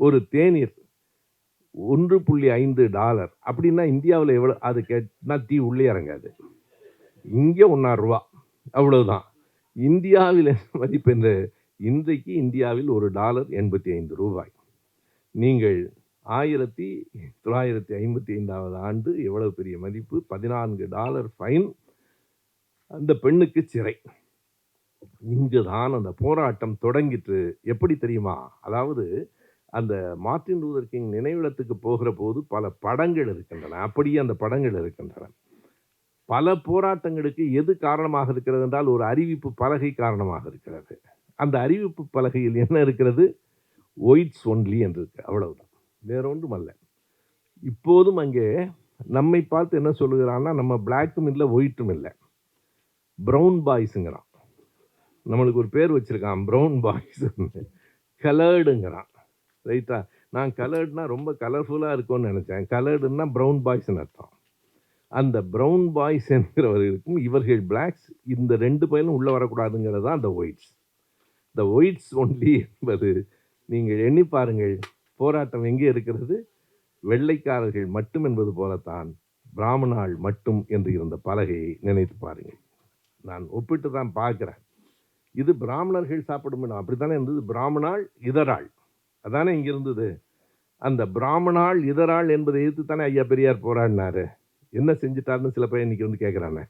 ஒரு தேநீர் $1.5 அப்படின்னா இந்தியாவில் எவ்வளோ? அது கேட்டா தீ உள்ளே இறங்காது. இங்கே $1.5 அவ்வளவுதான். இந்தியாவில் என்ன மதிப்பு என்று? இன்றைக்கு இந்தியாவில் $1 $85. நீங்கள் 1955 ஆண்டு எவ்வளவு பெரிய மதிப்பு? $14 ஃபைன், அந்த பெண்ணுக்கு சிறை. இங்குதான் அந்த போராட்டம் தொடங்கிற்று. எப்படி தெரியுமா? அதாவது அந்த மார்ட்டின் லூதர் கிங் நினைவிடத்துக்கு போகிற போது பல படங்கள் இருக்கின்றன. அப்படியே அந்த படங்கள் இருக்கின்றன. பல போராட்டங்களுக்கு எது காரணமாக இருக்கிறது என்றால், ஒரு அறிவிப்பு பலகை காரணமாக இருக்கிறது. அந்த அறிவிப்பு பலகையில் என்ன இருக்கிறது? ஒயிட்ஸ் ஒன்லி என்று இருக்கு. அவ்வளவுதான், வேற ஒன்றும் அல்ல. இப்போதும் அங்கே நம்மை பார்த்து என்ன சொல்லுகிறான்னா, நம்ம பிளாக்கும் இல்லை ஒயிட்டும் இல்லை, ப்ரௌன் பாய்ஸுங்கிறான். நம்மளுக்கு ஒரு பேர் வச்சிருக்கான், ப்ரௌன் பாய்ஸ், கலர்டுங்கிறான். ரைட்டா? நான் கலர்டுனா ரொம்ப கலர்ஃபுல்லாக இருக்கும்னு நினச்சேன். கலர்டுன்னா ப்ரௌன் பாய்ஸ்ன்னு அர்த்தம். அந்த ப்ரௌன் பாய்ஸ் என்கிறவர்களுக்கும் இவர்கள் பிளாக்ஸ், இந்த 2 பேரும் உள்ளே வரக்கூடாதுங்கிறது தான் அந்த ஒயிட்ஸ். இந்த ஒயிட்ஸ் ஒன்லி என்பது நீங்கள் எண்ணி பாருங்கள், போராட்டம் எங்கே இருக்கிறது? வெள்ளைக்காரர்கள் மட்டும் என்பது போலத்தான் பிராமணாள் மட்டும் என்று இருந்த பலகையை நினைத்து பாருங்கள். நான் ஒப்பிட்டு தான் பார்க்குறேன். இது பிராமணர்கள் சாப்பிடும் இடம், அப்படித்தானே இருந்தது. பிராமணாள் இதராள், அதானே இங்கே இருந்தது. அந்த பிராமணாள் இதராள் என்பதை எதிர்த்து தானே ஐயா பெரியார் போராடினாரு. என்ன செஞ்சுட்டாருன்னு சில பையன் இன்னைக்கு வந்து கேட்குறானே.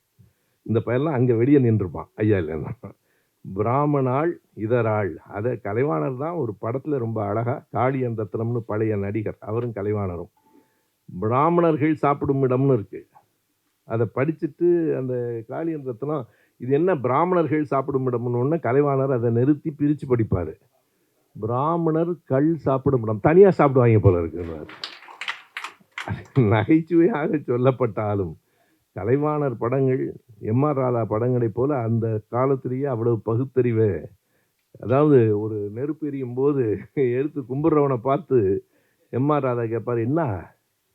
இந்த பையன்லாம் அங்கே வெளியே நின்றுப்பான், ஐயா இல்லைன்னா. பிராமணாள் இதராள், அதை கலைவாணர் தான் ஒரு படத்தில் ரொம்ப அழகாக, காளியன் ரத்னம்னு பழைய நடிகர், அவரும் கலைவாணரும், பிராமணர்கள் சாப்பிடும் இடம்னு இருக்கு. அதை படிச்சுட்டு அந்த காளியன் ரத்னம், இது என்ன பிராமணர்கள் சாப்பிடும் இடம்னு ஒன்று கலைவாணர் அதை நிறுத்தி பிரித்து படிப்பார். பிராமணர் கள் சாப்பிடும் இடம், தனியாக சாப்பிடுவாங்க போல இருக்கு. நகைச்சுவையாக சொல்லப்பட்டாலும் கலைவாணர் படங்கள், எம்ஆர் ராதா படங்களைப் போல அந்த காலத்திலேயே அவ்வளவு பகுத்தறிவு. அதாவது ஒரு நெருப்பு எரியும் போது எடுத்து கும்பிட்றவனை பார்த்து எம்ஆர் ராதா கேட்பார், என்ன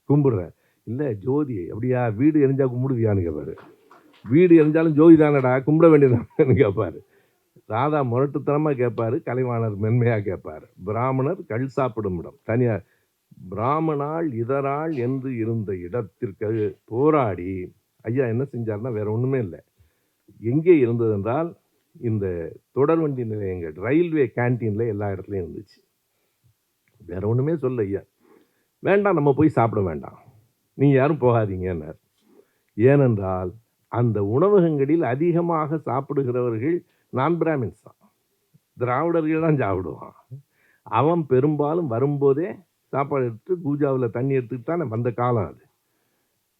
கும்பிட்ற? இல்லை ஜோதி. அப்படியா? வீடு எரிஞ்சா கும்பிடுவியான்னு கேட்பார். வீடு எரிஞ்சாலும் ஜோதி தானடா, கும்பிட வேண்டியதானு கேட்பார். ராதா முரட்டுத்தனமாக கேட்பார், கலைவாணர் மென்மையாக கேட்பார். பிராமணர் கள் சாப்பிடும் இடம் தனியார், பிராமணாள் இதராள் என்று இருந்த இடத்திற்கு போராடி ஐயா என்ன செஞ்சார்னா வேற ஒன்றுமே இல்லை. எங்கே இருந்தது என்றால், இந்த தொடர்வண்டி நிலையங்கள், ரயில்வே கேன்டீனில் எல்லா இடத்துலையும் இருந்துச்சு. வேற ஒன்றுமே சொல்ல ஐயா. வேண்டாம், நம்ம போய் சாப்பிட வேண்டாம், நீங்கள் யாரும் போகாதீங்கன்னார். ஏனென்றால் அந்த உணவகங்களில் அதிகமாக சாப்பிடுகிறவர்கள் நான் பிராமின்ஸ் தான். திராவிடர்கள் தான் சாப்பிடுவான். அவன் பெரும்பாலும் வரும்போதே சாப்பாடு எடுத்து பூஜாவில் தண்ணி எடுத்துக்கிட்டு தான் வந்த காலம் அது.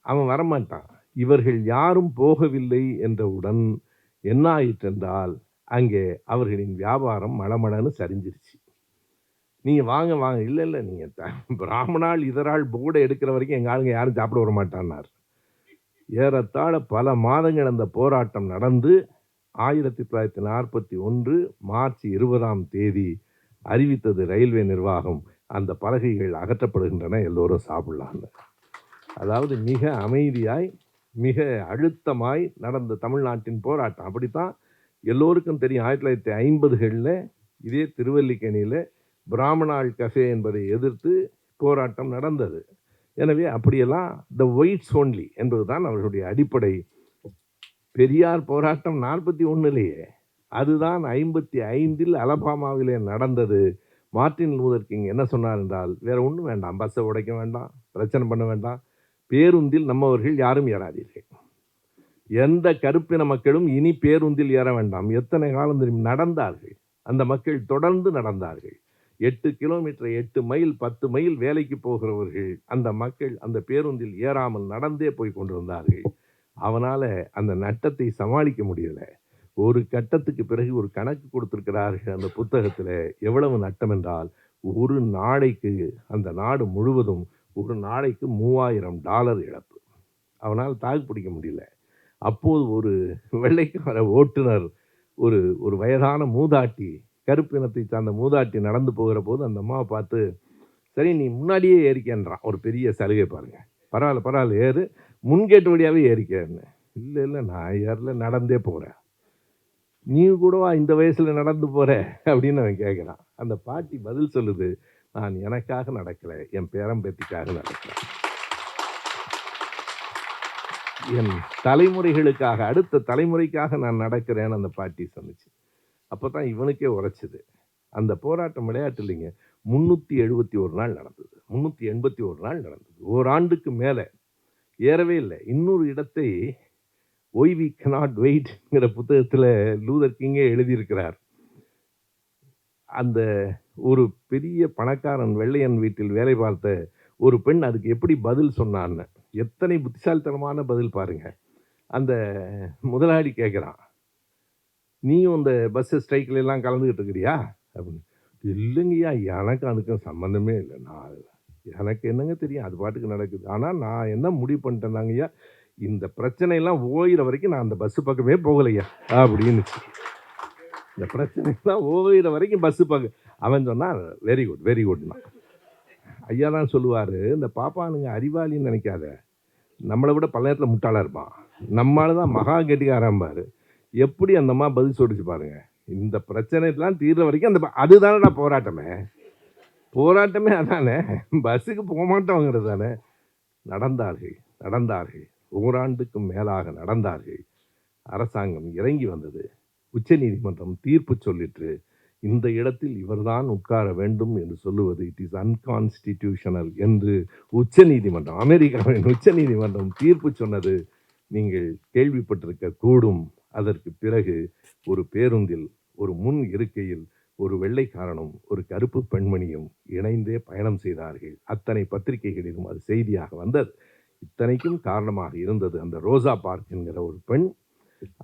அவன் வரமாட்டான். இவர்கள் யாரும் போகவில்லை என்றவுடன் என்ன ஆயிற்று என்றால், அங்கே அவர்களின் வியாபாரம் மளமளன்னு சரிஞ்சிருச்சு. நீங்க வாங்க, வாங்க. இல்ல, இல்ல. நீங்க பிராமணாள் இதரால் போர்ட எடுக்கிற வரைக்கும் எங்க ஆளுங்க யாரும் சாப்பிட விட மாட்டான்னார். ஏறத்தாழ பல மாதங்கள் அந்த போராட்டம் நடந்து 1941 மார்ச் 20ஆம் தேதி அறிவித்தது ரயில்வே நிர்வாகம், அந்த பலகைகள் அகற்றப்படுகின்றன, எல்லோரும் சாப்பிடலான்னு. அதாவது மிக அமைதியாய், மிக அழுத்தமாய் நடந்த தமிழ்நாட்டின் போராட்டம். அப்படித்தான் எல்லோருக்கும் தெரியும். 1950களில் இதே திருவல்லிக்கேணியில் பிராமணாள் கஃபே என்பதை எதிர்த்து போராட்டம் நடந்தது. எனவே அப்படியெல்லாம் த ஒயிட்ஸ் ஒன்லி என்பதுதான் அவர்களுடைய அடிப்படை. பெரியார் போராட்டம் 41லேயே, அதுதான் 55ல் அலபாமாவிலே நடந்தது. மார்ட்டின் லூதர் கிங் என்ன சொன்னார் என்றால், வேற ஒன்றும் வேண்டாம், பஸ்ஸை உடைக்க வேண்டாம், பிரச்சனை பண்ண வேண்டாம், பேருந்தில் நம்மவர்கள் யாரும் ஏறாதீர்கள், எந்த கருப்பின மக்களும் இனி பேருந்தில் ஏற வேண்டாம். எத்தனை காலம் தெரியும் நடந்தார்கள் அந்த மக்கள், தொடர்ந்து நடந்தார்கள். 8 கிலோமீட்டர், 8 மைல், 10 மைல் வேலைக்கு போகிறவர்கள் அந்த மக்கள் அந்த பேருந்தில் ஏறாமல் நடந்தே போய் கொண்டிருந்தார்கள். அவனால் அந்த நட்டத்தை சமாளிக்க முடியல. ஒரு கட்டத்துக்கு பிறகு ஒரு கணக்கு கொடுத்திருக்கிறார்கள் அந்த புத்தகத்தில். எவ்வளவு நட்டம் என்றால், ஒரு நாளைக்கு அந்த நாடு முழுவதும் ஒரு நாளைக்கு $3000 இழப்பு. அவனால் தாக்கு பிடிக்க முடியல. அப்போது ஒரு வெள்ளைக்கார ஓட்டுநர், ஒரு வயதான மூதாட்டி, கருப்பினத்தை சார்ந்த மூதாட்டி நடந்து போகிற போது அந்த அம்மாவை பார்த்து, சரி நீ முன்னாடியே ஏறிக்கன்றான். ஒரு பெரிய சலுகை பாருங்க. பரவாயில்ல பரவாயில்ல ஏறு, முன்கேட்டு வழியாகவே ஏறிக்கன்னு. இல்லை இல்லை நான் ஏறல, நடந்தே போகிறேன். நீ கூடவா இந்த வயசில் நடந்து போகிற அப்படின்னு அவன் கேட்குறான். அந்த பாட்டி பதில் சொல்லுது, நான் எனக்காக நடக்கலை, என் பேரம்பேத்திக்காக நடக்கிறேன், என் தலைமுறைகளுக்காக, அடுத்த தலைமுறைக்காக நான் நடக்கிறேன்னு அந்த பாட்டி சொன்னிச்சு. அப்போ தான் இவனுக்கே உரைச்சிது. அந்த போராட்டம் விளையாட்டு இல்லைங்க, 371 நாள் நடந்தது, 381 நாள் நடந்தது, ஓராண்டுக்கு மேலே ஏறவே இல்லை. இன்னொரு இடத்தை ஒய் வி கனாட் வெயிட்ங்கிற புத்தகத்தில் லூதர் கிங்கே எழுதியிருக்கிறார். அந்த ஒரு பெரிய பணக்காரன் வெள்ளையன் வீட்டில் வேலை பார்த்த ஒரு பெண் அதுக்கு எப்படி பதில் சொன்னான்னு, எத்தனை புத்திசாலித்தனமான பதில் பாருங்க. அந்த முதலாளி கேட்குறான், நீயும் இந்த பஸ் ஸ்ட்ரைக்கில் எல்லாம் கலந்துக்கிட்டு இருக்கிறியா அப்படின்னு. இல்லைங்கய்யா, எனக்கு அதுக்கும் சம்மந்தமே இல்லை, எனக்கு என்னங்க தெரியும், அது பாட்டுக்கு நடக்குது. ஆனால் நான் என்ன முடிவு பண்ணிட்டேன்னாங்கய்யா, இந்த பிரச்சனையெல்லாம் ஓயிற வரைக்கும் நான் அந்த பஸ்ஸு பக்கமே போகலையா அப்படின்னு. இந்த பிரச்சனைலாம் ஓயிற வரைக்கும் பஸ்ஸு பக்கம். அவன் சொன்னான், வெரி குட் வெரி குட்னா. ஐயா தான் சொல்லுவார், இந்த பாப்பானுங்க அறிவாளின்னு நினைக்காத, நம்மளை விட பல நேரத்தில் முட்டாளாக இருப்பான், நம்மளால தான் மகா கெட்டிக்காரம்பார். எப்படி அந்தம்மா பதில் சொல்லிச்சு பாருங்க. இந்த பிரச்சனைலாம் தீர்ற வரைக்கும் அந்த அதுதானடா போராட்டமே, போராட்டமே அதானே, பஸ்ஸுக்கு போக மாட்டோங்கிறது தானே. நடந்தார்கள் நடந்தார்கள், ஓராண்டுக்கும் மேலாக நடந்தார்கள். அரசாங்கம் இறங்கி வந்தது, உச்ச நீதிமன்றம் தீர்ப்பு சொல்லிற்று, இந்த இடத்தில் இவர்தான் உட்கார வேண்டும் என்று சொல்லுவது இட் இஸ் அன்கான்ஸ்டிடியூஷனல் என்று உச்ச நீதிமன்றம், அமெரிக்காவின் உச்ச நீதிமன்றம் தீர்ப்பு சொன்னது நீங்கள் கேள்விப்பட்டிருக்க கூடும். அதற்கு பிறகு ஒரு பேருந்தில், ஒரு முன் இருக்கையில் ஒரு வெள்ளைக்காரனும் ஒரு கருப்பு பெண்மணியும் இணைந்தே பயணம் செய்தார்கள். அத்தனை பத்திரிகைகளிலும் அது செய்தியாக வந்தது. இத்தனைக்கும் காரணமாக இருந்தது அந்த ரோசா பார்க் என்கிற ஒரு பெண்.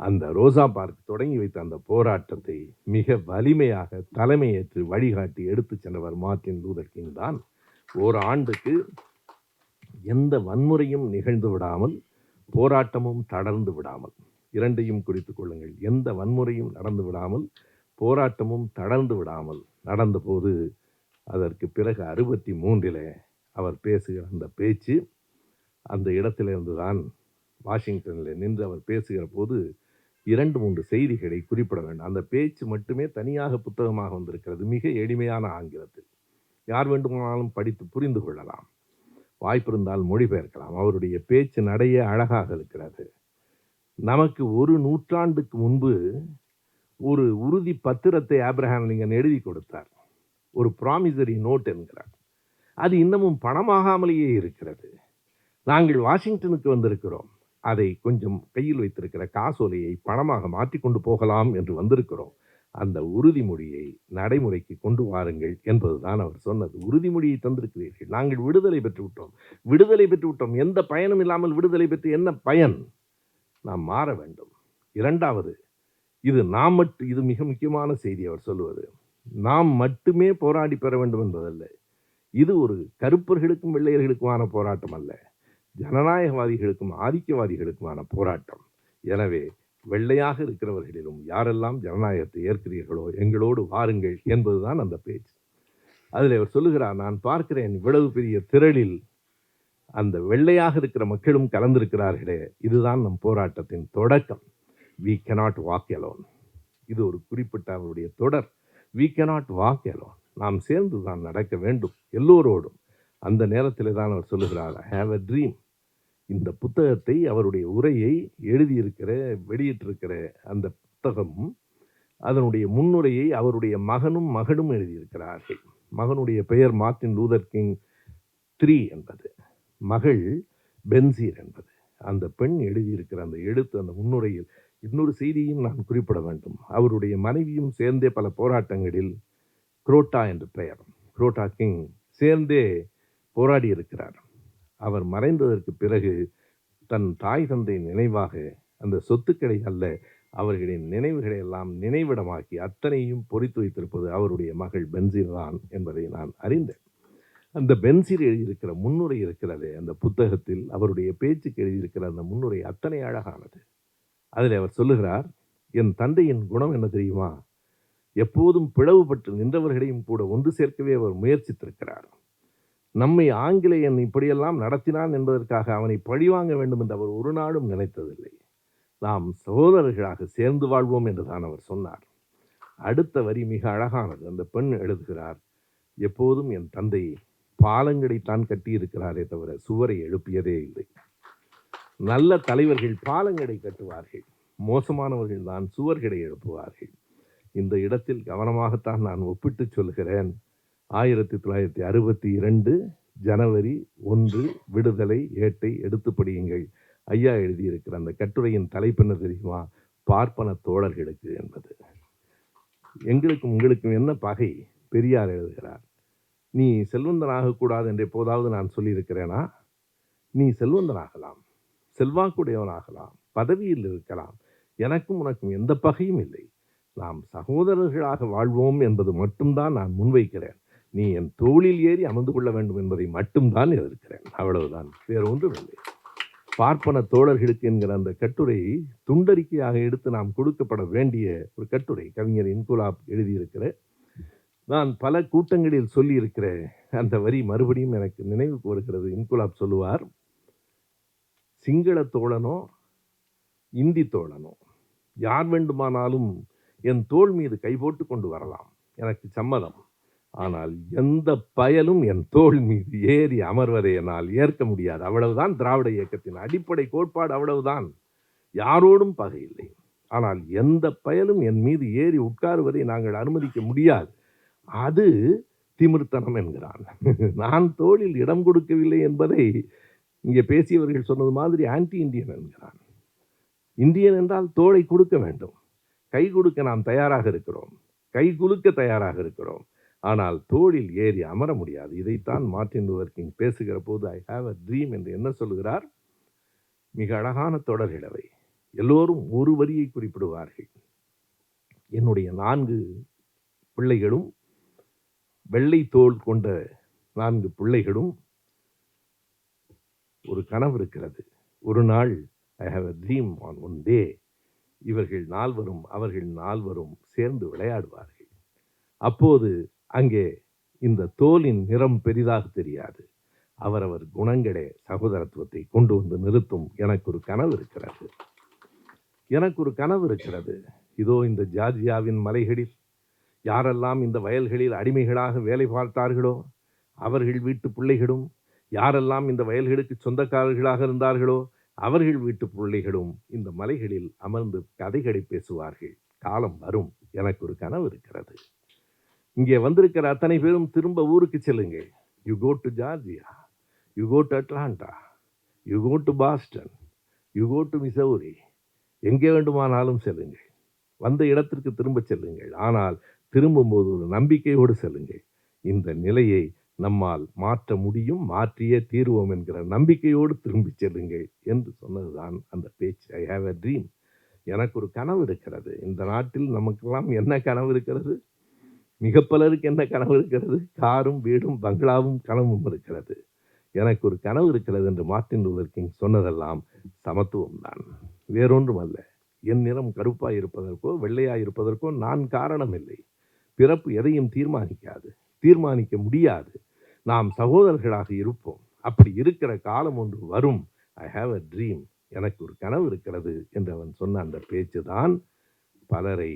அந்த ரோசா பார்க் தொடங்கி வைத்த அந்த போராட்டத்தை மிக வலிமையாக தலைமையேற்று வழிகாட்டி எடுத்து சென்றவர் மார்ட்டின் லூதர் கிங் தான். ஓராண்டுக்கு எந்த வன்முறையும் நிகழ்ந்து விடாமல், போராட்டமும் தொடர்ந்து விடாமல், இரண்டையும் குறித்துக் கொள்ளுங்கள், எந்த வன்முறையும் நடந்து விடாமல், போராட்டமும் தொடர்ந்து விடாமல் நடந்தபோது, அதற்கு பிறகு 63ல் அவர் பேசுகிற அந்த பேச்சு, அந்த இடத்திலிருந்து தான் வாஷிங்டனில் நின்று அவர் பேசுகிற போது 2-3 செய்திகளை குறிப்பிட வேண்டும். அந்த பேச்சு மட்டுமே தனியாக புத்தகமாக வந்திருக்கிறது, மிக எளிமையான ஆங்கிலத்தில். யார் வேண்டுமானாலும் படித்து புரிந்து கொள்ளலாம், வாய்ப்பிருந்தால் மொழிபெயர்க்கலாம். அவருடைய பேச்சு நடையே அழகாக இருக்கிறது. நமக்கு ஒரு நூற்றாண்டுக்கு முன்பு ஒரு உறுதி பத்திரத்தை ஆப்ரஹாம் லிங்கன் எழுதி கொடுத்தார், ஒரு ப்ராமிசரி நோட் என்கிறார். அது இன்னமும் பணமாகாமலேயே இருக்கிறது. நாங்கள் வாஷிங்டனுக்கு வந்திருக்கிறோம், அதை கொஞ்சம் கையில் வைத்திருக்கிற காசோலையை பணமாக மாற்றிக்கொண்டு போகலாம் என்று வந்திருக்கிறோம். அந்த உறுதிமொழியை நடைமுறைக்கு கொண்டு வாருங்கள் என்பதுதான் அவர் சொன்னது. உறுதிமொழியை தந்திருக்கிறீர்கள். நாங்கள் விடுதலை பெற்று விட்டோம். விடுதலை பெற்று விட்டோம். எந்த பயனும் இல்லாமல் விடுதலை பெற்று என்ன பயன்? நாம் மாற வேண்டும். இரண்டாவது, இது மிக முக்கியமான செய்தி அவர் சொல்லுவது. நாம் மட்டுமே போராடி பெற வேண்டும் என்பதல்ல. இது ஒரு கருப்பர்களுக்கும் வெள்ளையர்களுக்குமான போராட்டம் அல்ல. ஜனநாயகவாதிகளுக்கும் ஆதிக்கவாதிகளுக்குமான போராட்டம். எனவே வெள்ளையாக இருக்கிறவர்களிலும் யாரெல்லாம் ஜனநாயகத்தை ஏற்கிறீர்களோ எங்களோடு வாருங்கள் என்பதுதான் அந்த பேச்சு. அதில் அவர் சொல்லுகிறார், நான் பார்க்கிறேன் இவ்வளவு பெரிய திரளில் அந்த வெள்ளையாக இருக்கிற மக்களும் கலந்திருக்கிறார்களே, இதுதான் நம் போராட்டத்தின் தொடக்கம். We cannot walk alone. இது ஒரு குறிப்பிட்ட அவருடைய தொடர். We cannot walk alone. நாம் சேர்ந்து தான் நடக்க வேண்டும் எல்லோரோடும். அந்த நேரத்தில் தான் அவர் சொல்லுகிறார், I have a dream. இந்த புத்தகத்தை, அவருடைய உரையை வெளியிட்டிருக்கிற அந்த புத்தகம், அதனுடைய முன்னுரையை அவருடைய மகனும் மகளும் எழுதியிருக்கிறார்கள். மகனுடைய பெயர் மார்ட்டின் லூதர் கிங் 3 என்பது, மகள் பென்சீர் என்பது. அந்த பெண் எழுதியிருக்கிற அந்த எழுத்து, அந்த முன்னுரையில் இன்னொரு செய்தியும் நான் குறிப்பிட வேண்டும். அவருடைய மனைவியும் சேர்ந்தே பல போராட்டங்களில், குரோட்டா என்று பெயர், குரோட்டா கிங் சேர்ந்தே போராடி இருக்கிறார். அவர் மறைந்ததற்கு பிறகு தன் தாய் தந்தை நினைவாக அந்த சொத்துக்களை அல்ல, அவர்களின் நினைவுகளை எல்லாம் நினைவிடமாக்கி அத்தனையும் பொறித்து வைத்திருப்பது அவருடைய மகள் பென்சீர் தான் என்பதை நான் அறிந்தேன். அந்த பென்சீர் எழுதியிருக்கிற முன்னுரை இருக்கிறது அந்த புத்தகத்தில், அவருடைய பேச்சுக்கு எழுதியிருக்கிற அந்த முன்னுரை அத்தனை அழகானது. அதில் அவர் சொல்லுகிறார், என் தந்தையின் குணம் என்ன தெரியுமா? எப்போதும் பிளவுபட்டு நின்றவர்களையும் கூட ஒன்று சேர்க்கவே அவர் முயற்சித்திருக்கிறார். நம்மை ஆங்கிலேயன் இப்படியெல்லாம் நடத்தினான் என்பதற்காக அவனை பழிவாங்க வேண்டும் என்று அவர் ஒரு நாளும் நினைத்ததில்லை. நாம் சகோதரர்களாக சேர்ந்து வாழ்வோம் என்றுதான் அவர் சொன்னார். அடுத்த வரி மிக அழகானது. அந்த பெண் எழுதுகிறார், எப்போதும் என் தந்தை பாலங்களைத்தான் கட்டியிருக்கிறாரே தவிர சுவரை எழுப்பியதே இல்லை. நல்ல தலைவர்கள் பாலங்களை கட்டுவார்கள், மோசமானவர்கள் தான் சுவர்களை எழுப்புவார்கள். இந்த இடத்தில் கவனமாகத்தான் நான் ஒப்பிட்டு சொல்கிறேன். 1962 ஜனவரி 1 விடுதலை ஏட்டை எடுத்து படியுங்கள். ஐயா எழுதியிருக்கிற அந்த கட்டுரையின் தலைப்பு என்ன தெரியுமா? பார்ப்பன தோழர்களுக்கு என்பது. எங்களுக்கும் உங்களுக்கும் என்ன பகை? பெரியார் எழுதுகிறார், நீ செல்வந்தனாக கூடாது என்று எப்போதாவது நான் சொல்லியிருக்கிறேனா? நீ செல்வந்தனாகலாம், செல்வாக்குடையவனாகலாம், பதவியில் இருக்கலாம், எனக்கும் உனக்கும் எந்த பகையும் இல்லை. நாம் சகோதரர்களாக வாழ்வோம் என்பது மட்டும்தான் நான் முன்வைக்கிறேன். நீ என் தோளில் ஏறி அமர்ந்து கொள்ள வேண்டும் என்பதை மட்டும்தான் எதிர்க்கிறேன். அவ்வளவுதான், வேறு ஒன்றும் இல்லை. பார்ப்பன தோழர்களுக்கு என்கிற அந்த கட்டுரை துண்டறிக்கையாக எடுத்து நாம் கொடுக்கப்பட வேண்டிய ஒரு கட்டுரை. கவிஞர் இன்குலாப் எழுதியிருக்கிற, நான் பல கூட்டங்களில் சொல்லியிருக்கிற அந்த வரி மறுபடியும் எனக்கு நினைவுக்கு வருகிறது. இன்குலாப் சொல்லுவார், சிங்கள தோழனோ இந்தி தோழனோ யார் வேண்டுமானாலும் என் தோள் மீது கை போட்டு கொண்டு வரலாம், எனக்கு சம்மதம். ஆனால் எந்த பயலும் என் தோள் மீது ஏறி அமர்வதை என்னால் ஏற்க முடியாது. அவ்வளவுதான் திராவிட இயக்கத்தின் அடிப்படை கோட்பாடு, அவ்வளவுதான். யாரோடும் பகை இல்லை. ஆனால் எந்த பயலும் என் மீது ஏறி உட்காருவதை நாங்கள் அனுமதிக்க முடியாது. அது திமிர்த்தனம் என்கிறான். நான் தோளில் இடம் கொடுக்கவில்லை என்பதை இங்கே பேசியவர்கள் சொன்னது மாதிரி ஆன்டி இந்தியன் என்கிறான். இந்தியன் என்றால் தோளை கொடுக்க வேண்டும். கை கொடுக்க நாம் தயாராக இருக்கிறோம், கை குலுக்க தயாராக இருக்கிறோம். ஆனால் தோளில் ஏறி அமர முடியாது. இதைத்தான் மார்ட்டின் லூதர் கிங் பேசுகிற போது ஐ ஹாவ் அ ட்ரீம் என்று என்ன சொல்லுகிறார்? மிக அழகான தொடர்கள் அவை. எல்லோரும் ஒரு வரியை குறிப்பிடுவார்கள். என்னுடைய 4 பிள்ளைகளும், வெள்ளை தோல் கொண்ட 4 பிள்ளைகளும் ஒரு கனவு இருக்கிறது. ஒரு நாள் I have a dream on one day, அவர்கள் 4 சேர்ந்து விளையாடுவார்கள். அப்போது அங்கே இந்த தோலின் நிறம் பெரிதாக தெரியாது, அவரவர் குணங்களே சகோதரத்துவத்தை கொண்டு வந்து நிறுத்தும். எனக்கு ஒரு கனவு இருக்கிறது. இதோ இந்த ஜார்ஜியாவின் மலைகளில் யாரெல்லாம் இந்த வயல்களில் அடிமைகளாக வேலை பார்த்தார்களோ அவர்கள் வீட்டு பிள்ளைகளும், யாரெல்லாம் இந்த வயல்களுக்கு சொந்தக்காரர்களாக இருந்தார்களோ அவர்கள் வீட்டு பிள்ளைகளும் இந்த மலைகளில் அமர்ந்து கதைகளை பேசுவார்கள். காலம் வரும். எனக்கு ஒரு கனவு இருக்கிறது. இங்கே வந்திருக்கிற அத்தனை பேரும் திரும்ப ஊருக்கு செல்லுங்கள். You go to Georgia, you go to Atlanta, you go to Boston, you go to Missouri, எங்கே வேண்டுமானாலும் செல்லுங்கள். வந்த இடத்திற்கு திரும்ப செல்லுங்கள். ஆனால் திரும்பும்போது ஒரு நம்பிக்கையோடு செல்லுங்கள். இந்த நிலையை நம்மால் மாற்ற முடியும், மாற்றியே தீருவோம் என்கிற நம்பிக்கையோடு திரும்பி செல்லுங்கள் என்று சொன்னதுதான் அந்த பேச்சு. I have a dream. எனக்கு ஒரு கனவு இருக்கிறது. இந்த நாட்டில் நமக்கெல்லாம் என்ன கனவு இருக்கிறது? மிக பலருக்கு என்ன கனவு இருக்கிறது? காரும் வீடும் பங்களாவும் கனவும் இருக்கிறது. எனக்கு ஒரு கனவு இருக்கிறது என்று மார்ட்டின் லூதர் கிங் சொன்னதெல்லாம் சமத்துவம் தான், வேறொன்றும் அல்ல. என் நிறம் கருப்பாய் இருப்பதற்கோ வெள்ளையாய் இருப்பதற்கோ நான் காரணம் இல்லை. பிறப்பு எதையும் தீர்மானிக்காது, தீர்மானிக்க முடியாது. நாம் சகோதரர்களாக இருப்போம். அப்படி இருக்கிற காலம் ஒன்று வரும். I have a dream. எனக்கு ஒரு கனவு இருக்கிறது என்று அவன் சொன்ன அந்த பேச்சு தான் பலரை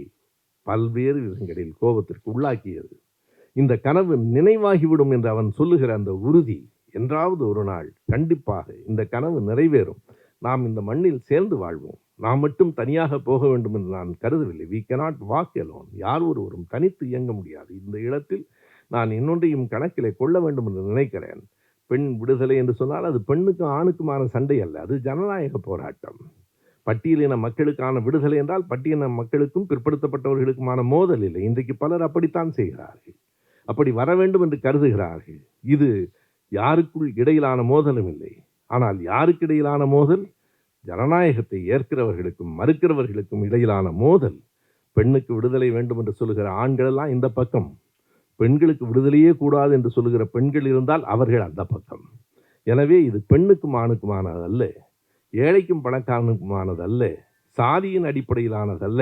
பல்வேறு விதங்களில் கோபத்திற்கு உள்ளாக்கியது. இந்த கனவு நினைவாகிவிடும் என்று அவன் சொல்லுகிற அந்த உறுதி, என்றாவது ஒரு நாள் கண்டிப்பாக இந்த கனவு நிறைவேறும். நாம் இந்த மண்ணில் சேர்ந்து வாழ்வோம். நாம் மட்டும் தனியாக போக வேண்டும் என்று நான் கருதவில்லை. We cannot walk alone. யார் ஒருவரும் தனித்து இயங்க முடியாது. இந்த இடத்தில் நான் இன்னொன்றையும் கணக்கிலே கொள்ள வேண்டும் என்று நினைக்கிறேன். பெண் விடுதலை என்று சொன்னால் அது பெண்ணுக்கும் ஆணுக்குமான சண்டை அல்ல, அது ஜனநாயக போராட்டம். பட்டியலின மக்களுக்கான விடுதலை என்றால் பட்டியலின மக்களுக்கும் பிற்படுத்தப்பட்டவர்களுக்குமான மோதல் இல்லை. இன்றைக்கு பலர் அப்படித்தான் செய்கிறார்கள், அப்படி வர வேண்டும் என்று கருதுகிறார்கள். இது யாருக்குள் இடையிலான மோதலும் இல்லை. ஆனால் யாருக்கு இடையிலான மோதல்? ஜனநாயகத்தை ஏற்கிறவர்களுக்கும் மறுக்கிறவர்களுக்கும் இடையிலான மோதல். பெண்ணுக்கு விடுதலை வேண்டும் என்று சொல்லுகிற ஆண்கள் எல்லாம் இந்த பக்கம், பெண்களுக்கு விடுதலையே கூடாது என்று சொல்லுகிற பெண்கள் இருந்தால் அவர்கள் அந்த பக்கம். எனவே இது பெண்ணுக்கும் ஆணுக்குமானதல்ல, ஏழைக்கும் பணக்காரனுக்குமானதல்ல, சாதியின் அடிப்படையிலானதல்ல.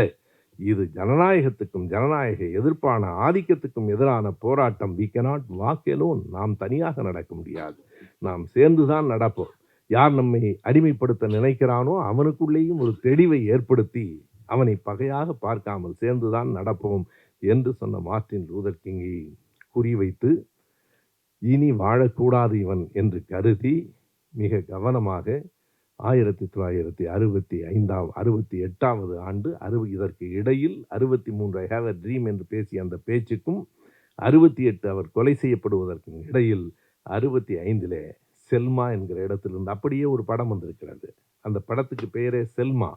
இது ஜனநாயகத்துக்கும் ஜனநாயக எதிர்ப்பான ஆதிக்கத்துக்கும் எதிரான போராட்டம். We cannot walk alone. நாம் தனியாக நடக்க முடியாது, நாம் சேர்ந்துதான் நடப்போம். யார் நம்மை அடிமைப்படுத்த நினைக்கிறானோ அவனுக்குள்ளேயும் ஒரு தெளிவை ஏற்படுத்தி அவனை பகையாக பார்க்காமல் சேர்ந்துதான் நடப்போம் என்று சொன்ன மார்ட்டின் லூதர் கிங்கை குறிவைத்து இனி வாழக்கூடாது இவன் என்று கருதி மிக கவனமாக 1968 ஆண்டு இதற்கு இடையில் 63 ஐ ஹேவ் எ ட்ரீம் என்று பேசிய அந்த பேச்சுக்கும் 68 அவர் கொலை செய்யப்படுவதற்கும் இடையில் 65 செல்மா என்கிற இடத்திலிருந்து அப்படியே ஒரு படம் வந்திருக்கிறது. அந்த படத்துக்கு பெயரே செல்மா.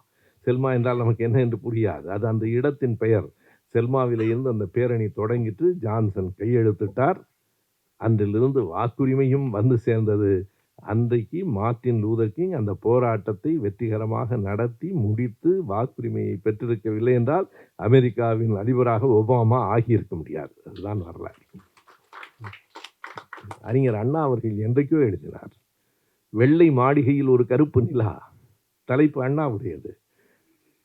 செல்மா என்றால் நமக்கு என்ன என்று புரியாது, அது அந்த இடத்தின் பெயர். செல்மாவிலே இருந்து அந்த பேரணி தொடங்கிட்டு ஜான்சன் கையெழுத்திட்டார். அன்றிலிருந்து வாக்குரிமையும் வந்து சேர்ந்தது. அன்றைக்கு மார்ட்டின் லூதர் கிங் அந்த போராட்டத்தை வெற்றிகரமாக நடத்தி முடித்து வாக்குரிமையை பெற்றிருக்கவில்லை என்றால் அமெரிக்காவின் அதிபராக ஒபாமா ஆகியிருக்க முடியாது. அதுதான் வரலாறு. அறிஞர் அண்ணா அவர்கள் என்றைக்கோ எழுதினார், வெள்ளை மாளிகையில் ஒரு கருப்பு நிலா. தலைப்பு அண்ணாவுடையது.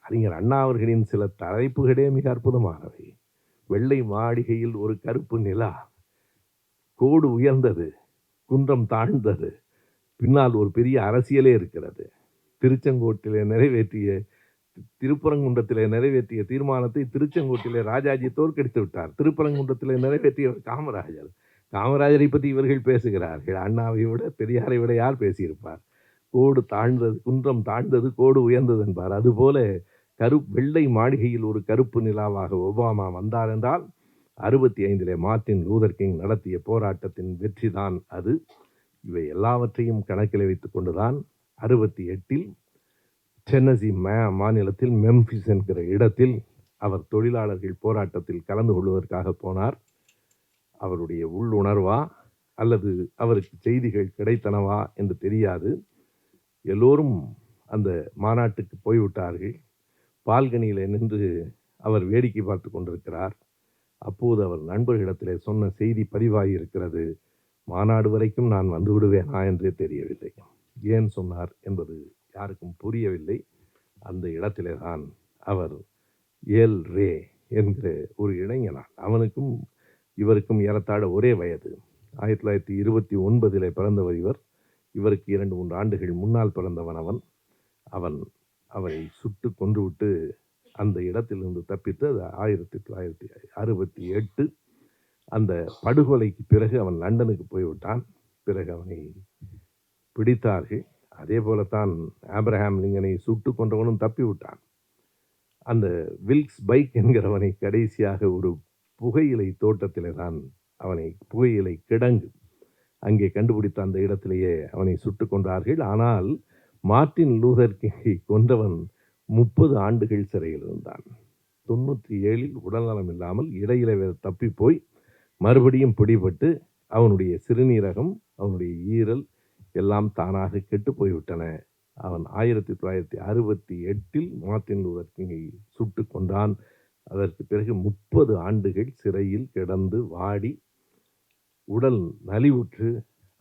அறிஞர் அண்ணா அவர்களின் சில தலைப்புகளே மிக அற்புதமானவை. வெள்ளை மாளிகையில் ஒரு கருப்பு நிலா, கோடு உயர்ந்தது, குன்றம் தாழ்ந்தது, பின்னால் ஒரு பெரிய அரசியலே இருக்கிறது. திருப்பரங்குன்றத்திலே நிறைவேற்றிய தீர்மானத்தை திருச்செங்கோட்டிலே ராஜாஜி தோற்கடித்து விட்டார். திருப்பரங்குன்றத்திலே நிறைவேற்றியவர் காமராஜரை பற்றி இவர்கள் பேசுகிறார்கள். அண்ணாவை விட பெரியாரை விட யார் பேசியிருப்பார்? கோடு தாழ்ந்தது, குன்றம் தாழ்ந்தது, கோடு உயர்ந்தது என்பார். அதுபோல வெள்ளை மாளிகையில் ஒரு கருப்பு நிலாவாக ஒபாமா வந்தார் என்றால் 65 மார்ட்டின் லூதர் கிங் நடத்திய போராட்டத்தின் வெற்றிதான் அது. இவை எல்லாவற்றையும் கணக்கில் வைத்துக் கொண்டுதான் 68 டென்னசி மாநிலத்தில் மெம்பிஸ் என்கிற இடத்தில் அவர் தொழிலாளர்கள் போராட்டத்தில் கலந்து கொள்வதற்காக போனார். அவருடைய உள்ளுணர்வா அல்லது அவருக்கு செய்திகள் கிடைத்தனவா என்று தெரியாது. எல்லோரும் அந்த மாநாட்டுக்கு போய்விட்டார்கள். பால்கனியில் நின்று அவர் வேடிக்கை பார்த்து கொண்டிருக்கிறார். அப்போது அவர் நண்பர்களிடத்திலே சொன்ன செய்தி பதிவாகி இருக்கிறது. மாநாடு வரைக்கும் நான் வந்து விடுவேனா என்றே தெரியவில்லை. ஏன் சொன்னார் என்பது யாருக்கும் புரியவில்லை. அந்த இடத்திலே தான் அவர் ஏல் ரே என்கிற ஒரு இளைஞனான், அவனுக்கும் இவருக்கும் ஏறத்தாழ ஒரே வயது. 1929 பிறந்தவர் இவர். இவருக்கு 2-3 ஆண்டுகள் முன்னால் பிறந்தவன் அவன் அவனை சுட்டு கொன்றுவிட்டு அந்த இடத்திலிருந்து தப்பித்து 1968 அந்த படுகொலைக்கு பிறகு அவன் லண்டனுக்கு போய்விட்டான். பிறகு அவனை பிடித்தார்கள். அதே போலத்தான் ஆப்ரஹாம் லிங்கனை சுட்டு கொன்றவனும் தப்பி விட்டான். அந்த வில்க்ஸ் பைக் என்கிறவனை கடைசியாக ஒரு புகையிலை தோட்டத்திலே தான் அவனை, புகையிலை கிடங்கு அங்கே கண்டுபிடித்த அந்த இடத்திலேயே அவனை சுட்டு கொண்டார்கள். ஆனால் மார்ட்டின் லூதர் கிங்கை கொன்றவன் 30 ஆண்டுகள் சிறையில் இருந்தான். 1997 உடல்நலம் இல்லாமல் இடையில தப்பி போய் மறுபடியும் பிடிபட்டு அவனுடைய சிறுநீரகம், அவனுடைய ஈரல் எல்லாம் தானாக கெட்டு போய்விட்டன. அவன் 1968 மார்ட்டின் லூதர் கிங்கை சுட்டு கொண்டான். அதற்கு பிறகு 30 ஆண்டுகள் சிறையில் கிடந்து வாடி உடல் நலிவுற்று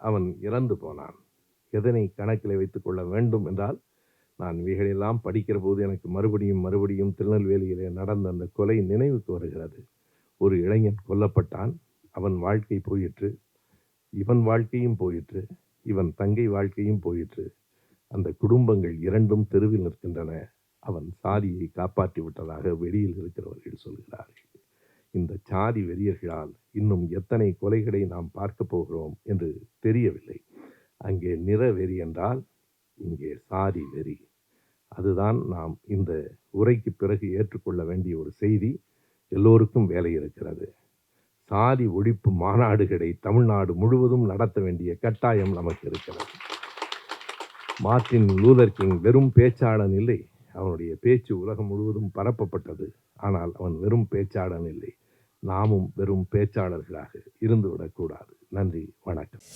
அவன் இறந்து போனான். எதனை கணக்கில் வைத்துக் கொள்ள வேண்டும் என்றால், நான் இவைகளெல்லாம் படிக்கிற போது எனக்கு மறுபடியும் திருநெல்வேலியிலே நடந்த அந்த கொலை நினைவுக்கு வருகிறது. ஒரு இளைஞன் கொல்லப்பட்டான். அவன் வாழ்க்கை போயிற்று, இவன் வாழ்க்கையும் போயிற்று, இவன் தங்கை வாழ்க்கையும் போயிற்று. அந்த குடும்பங்கள் இரண்டும் தெருவில் நிற்கின்றன. அவன் சாதியை காப்பாற்றி விட்டதாக வெளியில் இருக்கிறவர்கள் சொல்கிறார்கள். இந்த சாதி வெறியர்களால் இன்னும் எத்தனை கொலைகளை நாம் பார்க்க போகிறோம் என்று தெரியவில்லை. அங்கே நிற வெறி என்றால் இங்கே சாதி வெறி. அதுதான் நாம் இந்த உரைக்கு பிறகு ஏற்றுக்கொள்ள வேண்டிய ஒரு செய்தி. எல்லோருக்கும் வேலை இருக்கிறது. சாதி ஒழிப்பு மாநாடுகளை தமிழ்நாடு முழுவதும் நடத்த வேண்டிய கட்டாயம் நமக்கு இருக்கிறது. மார்ட்டின் லூதர் கிங் வெறும் பேச்சாளன் இல்லை. அவனுடைய பேச்சு உலகம் முழுவதும் பரப்பப்பட்டது. ஆனால் அவன் வெறும் பேச்சாளன் இல்லை. நாமும் வெறும் பேச்சாளர்களாக இருந்துவிடக்கூடாது. நன்றி, வணக்கம்.